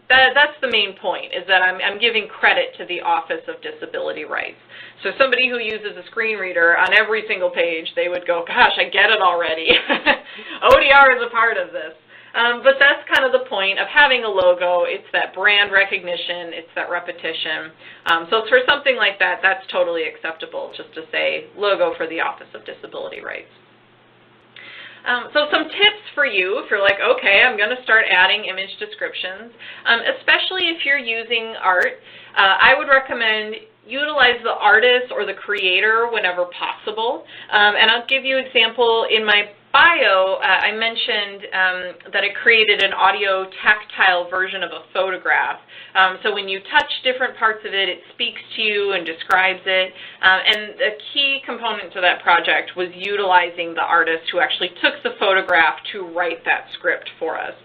that's the main point, is that I'm giving credit to the Office of Disability Rights. So somebody who uses a screen reader on every single page, they would go, gosh, I get it already. ODR is a part of this. But that's kind of the point of having a logo. It's that brand recognition. It's that repetition. So for something like that, that's totally acceptable, just to say logo for the Office of Disability Rights. So some tips for you if you're like, okay, I'm going to start adding image descriptions, especially if you're using art. I would recommend utilize the artist or the creator whenever possible. And I'll give you an example. In my bio, I mentioned that I created an audio tactile version of a photograph. So when you touch different parts of it, it speaks to you and describes it. And a key component to that project was utilizing the artist who actually took the photograph to write that script for us.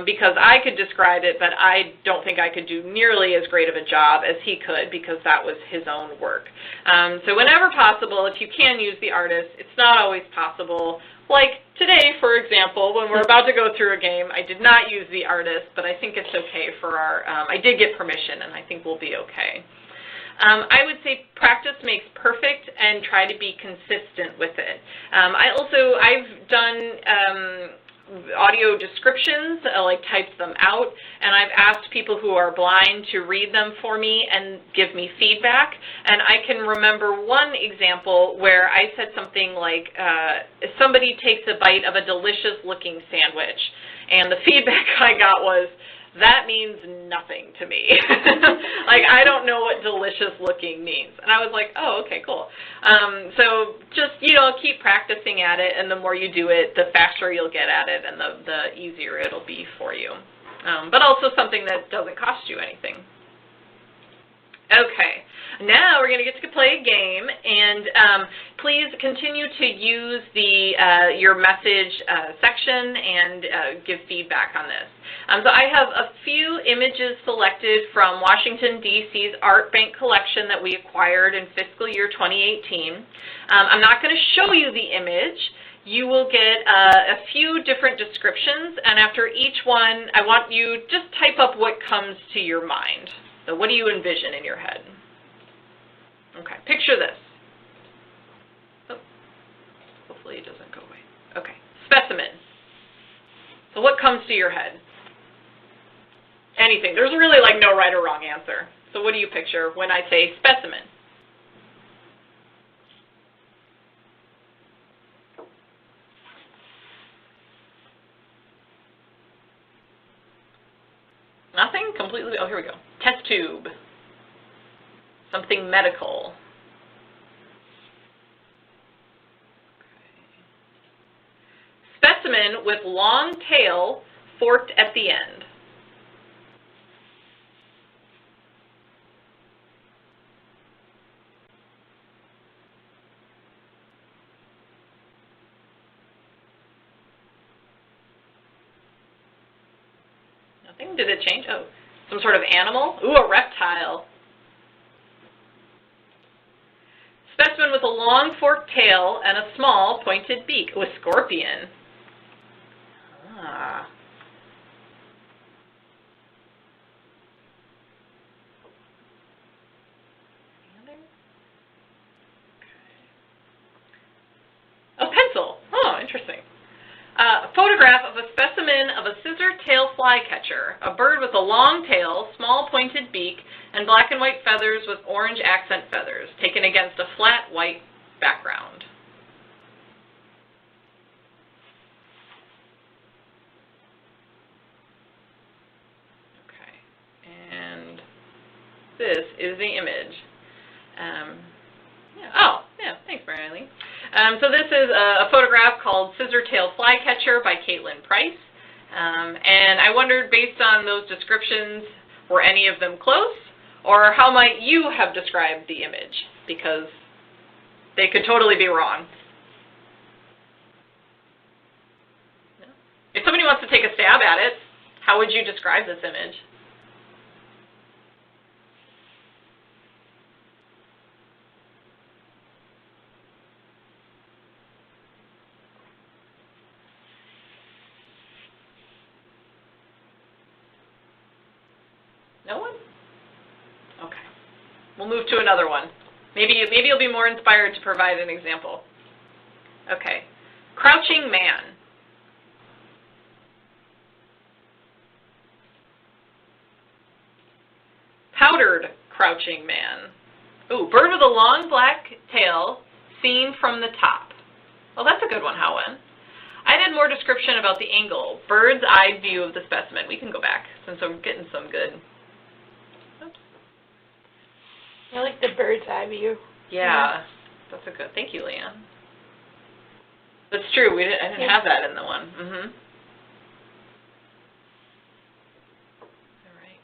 Because I could describe it, but I don't think I could do nearly as great of a job as he could, because that was his own work. So whenever possible, if you can use the artist, it's not always possible. Like today, for example, when we're about to go through a game, I did not use the artist, but I think it's okay for I did get permission, and I think we'll be okay. I would say practice makes perfect, and try to be consistent with it. I've done audio descriptions, like typed them out, and I've asked people who are blind to read them for me and give me feedback. And I can remember one example where I said something like, somebody takes a bite of a delicious looking sandwich, and the feedback I got was, that means nothing to me. Like, I don't know what delicious looking means. And I was like, oh, okay, cool. So just, keep practicing at it, and the more you do it, the faster you'll get at it, and the easier it'll be for you. But also something that doesn't cost you anything. Okay, now we're going to get to play a game, and please continue to use your message section and give feedback on this. So I have a few images selected from Washington, D.C.'s Art Bank collection that we acquired in fiscal year 2018. I'm not going to show you the image. You will get a few different descriptions, and after each one, I want you just type up what comes to your mind. So what do you envision in your head? Okay, picture this. Oh, hopefully it doesn't go away. Okay, specimen. So what comes to your head? Anything. There's really like no right or wrong answer. So what do you picture when I say specimen? Nothing? Completely? Oh, here we go. Test tube. Something medical. Okay. Specimen with long tail forked at the end. Nothing? Did it change? Oh, some sort of animal? Ooh, a reptile. specimen with a long forked tail and a small pointed beak. Oh, a scorpion. Ah. A pencil. Oh, interesting. A photograph of a specimen of a scissor-tail flycatcher, a bird with a long tail, small pointed beak, and black and white feathers with orange accent feathers, taken against a flat white background. Okay, and this is the image. Thanks, Mary Eileen. So this is a photograph called Scissor-Tail Flycatcher by Caitlin Price. And I wondered, based on those descriptions, were any of them close? Or how might you have described the image? Because they could totally be wrong. If somebody wants to take a stab at it, how would you describe this image? No one? Okay. We'll move to another one. Maybe you'll be more inspired to provide an example. Okay. Crouching man. Powdered crouching man. Ooh, bird with a long black tail seen from the top. Well, that's a good one, Howen. I did more description about the angle, bird's eye view of the specimen. We can go back since I'm getting some good. Oops. I like the bird's eye view. Yeah, that's a good. Thank you, Leanne. That's true. I didn't have that in the one. Mm-hmm. All right.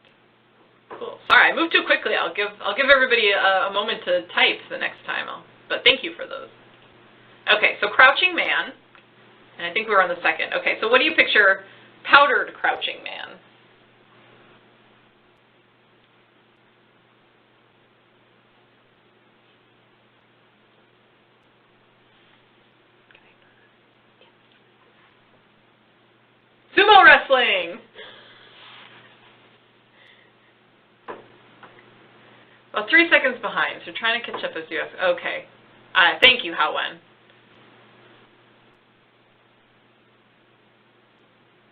Cool. Sorry, I moved too quickly. I'll give everybody a moment to type the next time. But thank you for those. Okay, so crouching man, and I think we're on the second. Okay, so what do you picture powdered crouching man? Sumo wrestling. Well, 3 seconds behind, so trying to catch up as you ask. Okay. Thank you, Howen.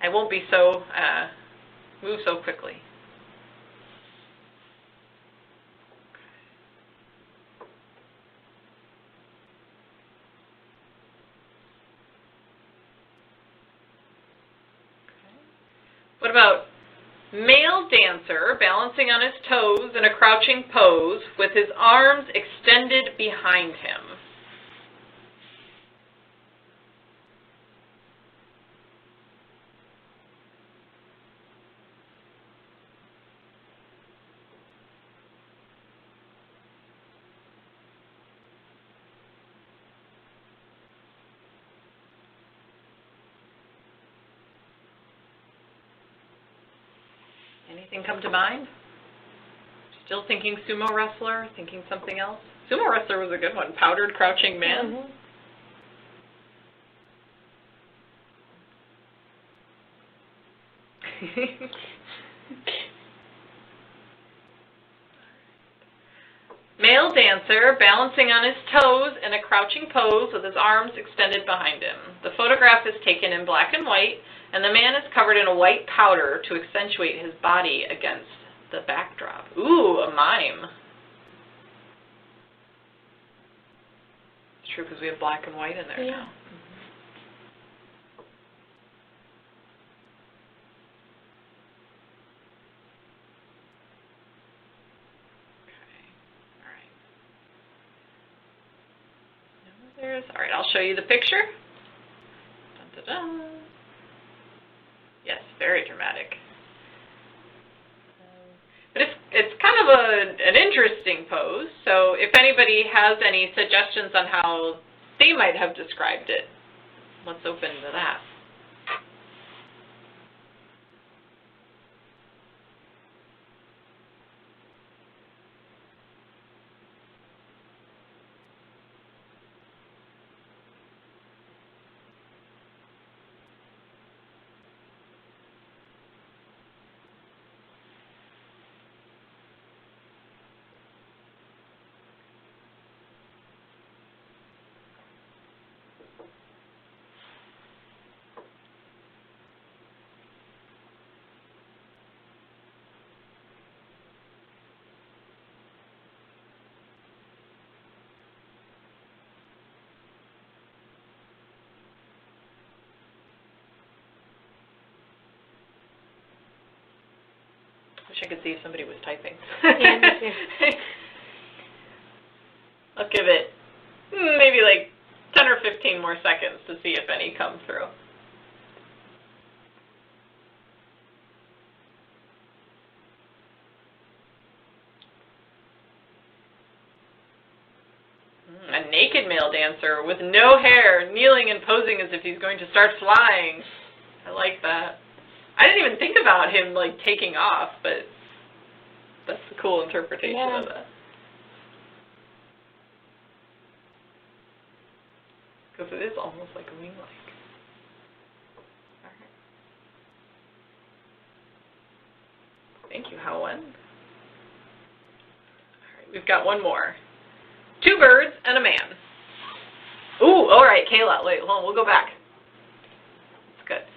I won't be so, move so quickly. What about male dancer balancing on his toes in a crouching pose with his arms extended behind him? Anything come to mind? Still thinking sumo wrestler, thinking something else? Sumo wrestler was a good one. Powdered crouching man. Mm-hmm. Male dancer balancing on his toes in a crouching pose with his arms extended behind him. The photograph is taken in black and white, and the man is covered in a white powder to accentuate his body against the backdrop. Ooh, a mime. It's true because we have black and white in there now. All right, I'll show you the picture. Dun, dun, dun. Yes, very dramatic. But it's kind of an interesting pose, so if anybody has any suggestions on how they might have described it, let's open to that. could see if somebody was typing. Yeah, me too. I'll give it maybe like 10 or 15 more seconds to see if any come through. A naked male dancer with no hair, kneeling and posing as if he's going to start flying. I like that. I didn't even think about him like taking off, but that's a cool interpretation of that. Because it is almost like a wing-like. All right. Thank you, Howard. All right, we've got one more. 2 birds and a man. Ooh, all right, Kayla, wait, hold on, we'll go back. That's good.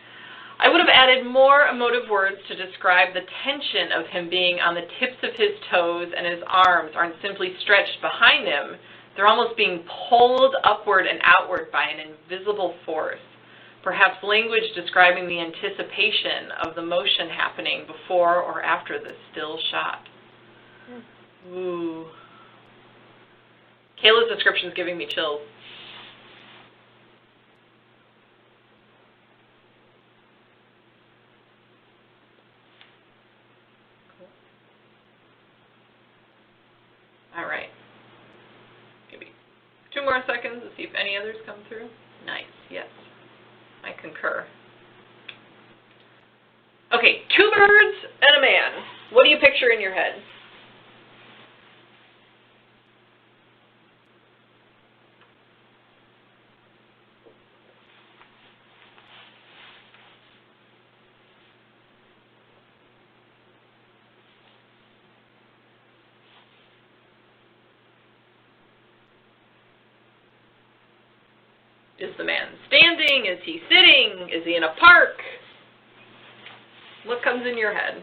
I would have added more emotive words to describe the tension of him being on the tips of his toes, and his arms aren't simply stretched behind him. They're almost being pulled upward and outward by an invisible force. Perhaps language describing the anticipation of the motion happening before or after the still shot. Ooh. Kayla's description is giving me chills. Cool. All right. Maybe 2 more seconds to see if any others come through. Nice, yes. I concur. Okay, 2 birds and a man. What do you picture in your head? Is the man standing? Is he sitting? Is he in a park? What comes in your head?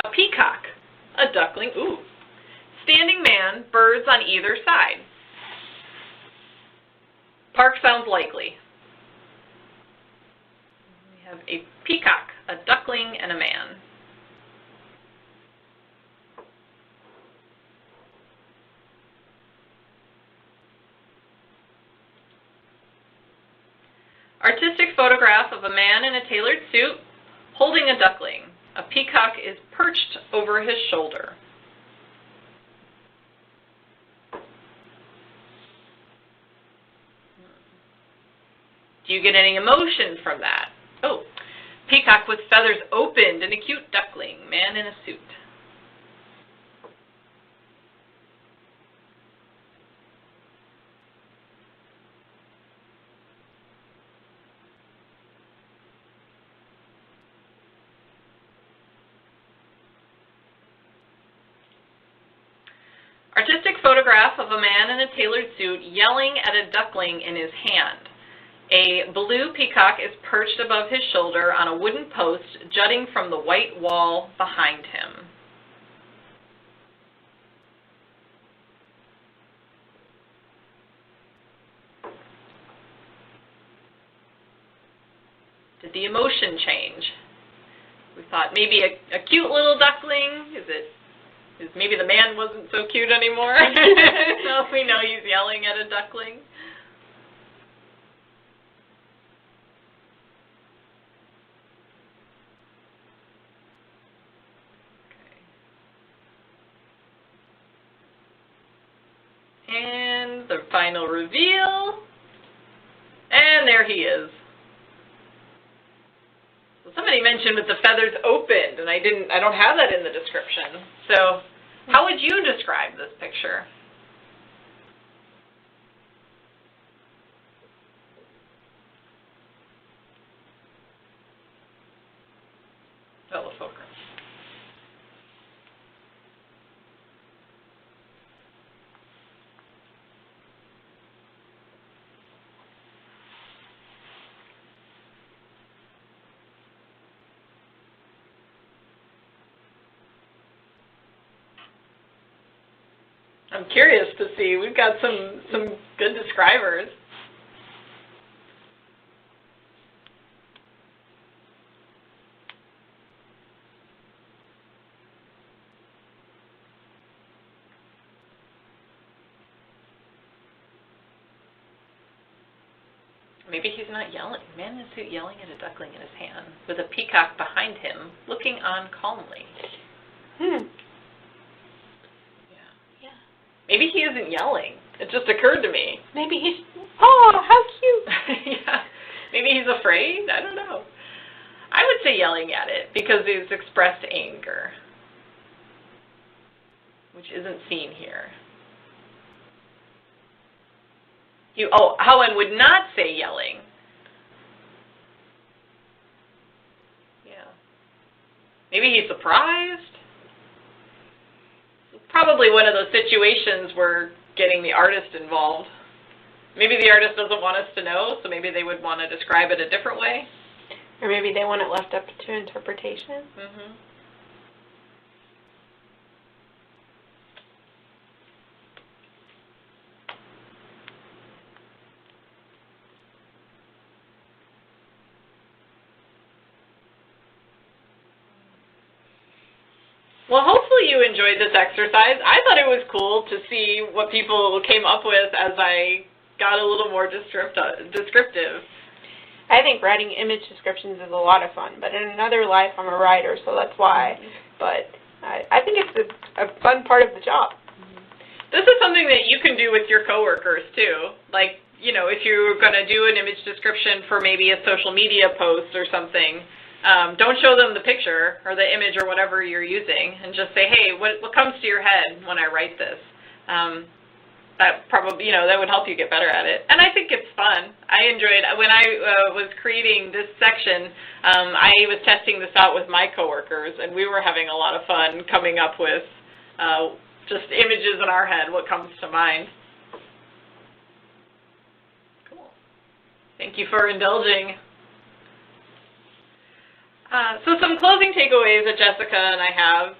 A peacock, a duckling, ooh. Standing man, birds on either side. Park sounds likely. We have a peacock, a duckling, and a man. Artistic photograph of a man in a tailored suit holding a duckling. A peacock is perched over his shoulder. Do you get any emotion from that? Oh, peacock with feathers opened and a cute duckling, man in a suit. Artistic photograph of a man in a tailored suit yelling at a duckling in his hand. A blue peacock is perched above his shoulder on a wooden post jutting from the white wall behind him. Did the emotion change? We thought maybe a cute little duckling. Is maybe the man wasn't so cute anymore? So we know he's yelling at a duckling. And the final reveal, and there he is. So somebody mentioned with the feathers opened, and I don't have that in the description. So how would you describe this picture? Oh, the focus. I'm curious to see. We've got some good describers. Maybe he's not yelling. Man in a suit yelling at a duckling in his hand, with a peacock behind him, looking on calmly. Yeah. Maybe he isn't yelling. It just occurred to me. Maybe he's, oh, how cute. Yeah. Maybe he's afraid. I don't know. I would say yelling at it because he's expressed anger, which isn't seen here. Howen would not say yelling. Yeah. Maybe he's surprised. Probably one of those situations where getting the artist involved. Maybe the artist doesn't want us to know, so maybe they would want to describe it a different way. Or maybe they want it left up to interpretation. Mm-hmm. Well, hopefully you enjoyed this exercise. I thought it was cool to see what people came up with as I got a little more descriptive. I think writing image descriptions is a lot of fun, but in another life I'm a writer, so that's why. But I think it's a fun part of the job. This is something that you can do with your coworkers too. Like, you know, if you're going to do an image description for maybe a social media post or something, don't show them the picture or the image or whatever you're using, and just say, hey, what comes to your head when I write this? That probably, that would help you get better at it. And I think it's fun. I enjoyed, when I was creating this section, I was testing this out with my coworkers, and we were having a lot of fun coming up with just images in our head, what comes to mind. Cool. Thank you for indulging. So some closing takeaways that Jessica and I have.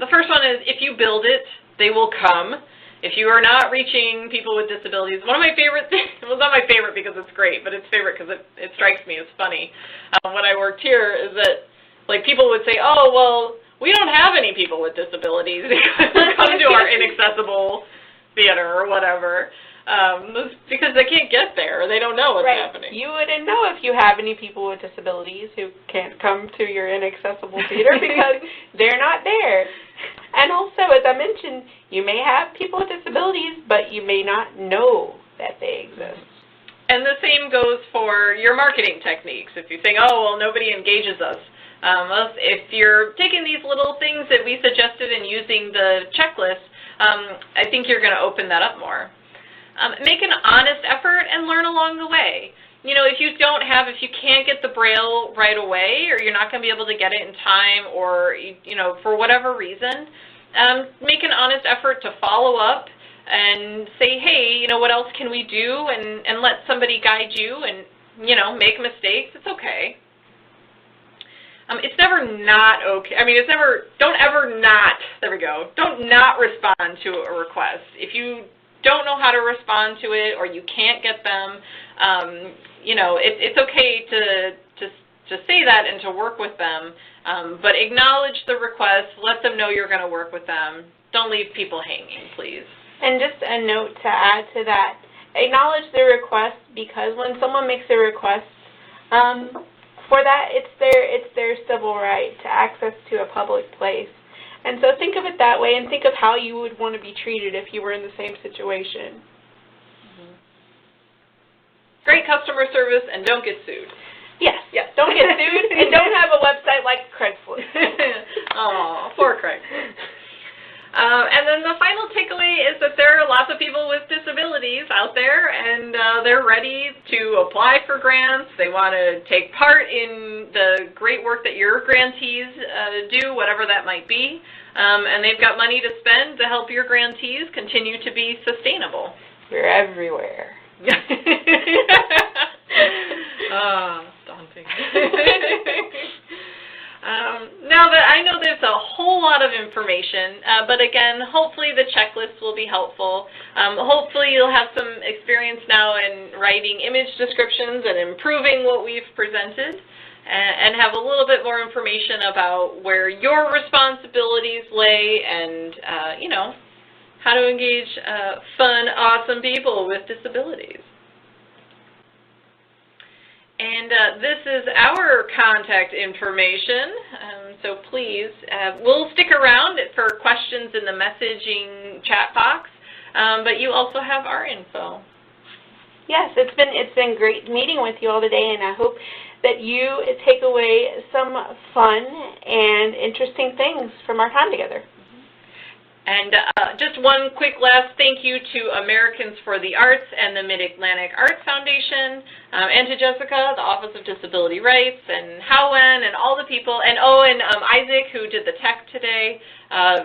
The first one is, if you build it, they will come. If you are not reaching people with disabilities, one of my favorite things, well, it's not my favorite because it's great, but it's favorite because it strikes me as funny. When I worked here is that, like, people would say, oh, well, we don't have any people with disabilities come to our inaccessible theater or whatever. Because they can't get there, or they don't know what's happening. You wouldn't know if you have any people with disabilities who can't come to your inaccessible theater because they're not there. And also, as I mentioned, you may have people with disabilities, but you may not know that they exist. And the same goes for your marketing techniques. If you think, oh, well, nobody engages us. If you're taking these little things that we suggested and using the checklist, I think you're going to open that up more. Make an honest effort and learn along the way. You know, if you can't get the Braille right away, or you're not going to be able to get it in time, or, for whatever reason, make an honest effort to follow up and say, hey, what else can we do, and let somebody guide you, and, make mistakes. It's okay. It's never not okay. Don't not respond to a request. If you don't know how to respond to it, or you can't get them, it's okay to say that and to work with them, but acknowledge the request, let them know you're going to work with them. Don't leave people hanging, please. And just a note to add to that, acknowledge the request, because when someone makes a request, for that, it's their civil right to access to a public place. And so think of it that way, and think of how you would want to be treated if you were in the same situation. Mm-hmm. Great customer service, and don't get sued. Yes. Don't get sued, and don't have a website like Craigslist. Oh, poor Craig. And then the final takeaway is that there are lots of people with disabilities out there, and they're ready to apply for grants. They want to take part in the great work that your grantees do, whatever that might be. And they've got money to spend to help your grantees continue to be sustainable. We're everywhere. Oh, daunting. Now that I know there's a whole lot of information, but again, hopefully the checklist will be helpful. Hopefully you'll have some experience now in writing image descriptions and improving what we've presented, and have a little bit more information about where your responsibilities lay and, you know, how to engage fun, awesome people with disabilities. And this is our contact information, so please, we'll stick around for questions in the messaging chat box, but you also have our info. Yes, it's been great meeting with you all today, and I hope that you take away some fun and interesting things from our time together. And just one quick last thank you to Americans for the Arts and the Mid-Atlantic Arts Foundation, and to Jessica, the Office of Disability Rights, and Howen, and all the people, and Isaac, who did the tech today.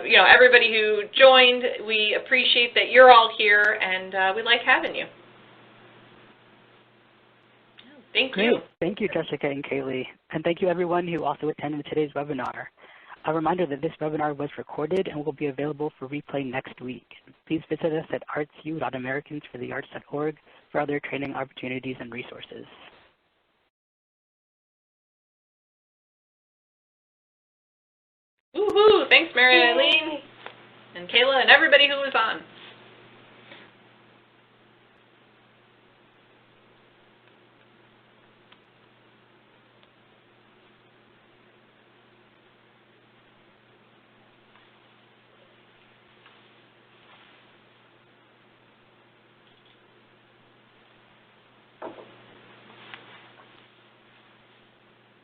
You know, everybody who joined, we appreciate that you're all here, and we like having you. Thank you. Great. Thank you, Jessica and Kaylee. And thank you, everyone who also attended today's webinar. A reminder that this webinar was recorded and will be available for replay next week. Please visit us at artsu.americansforthearts.org for other training opportunities and resources. Woohoo! Thanks, Mary Eileen, and Kayla, and everybody who was on.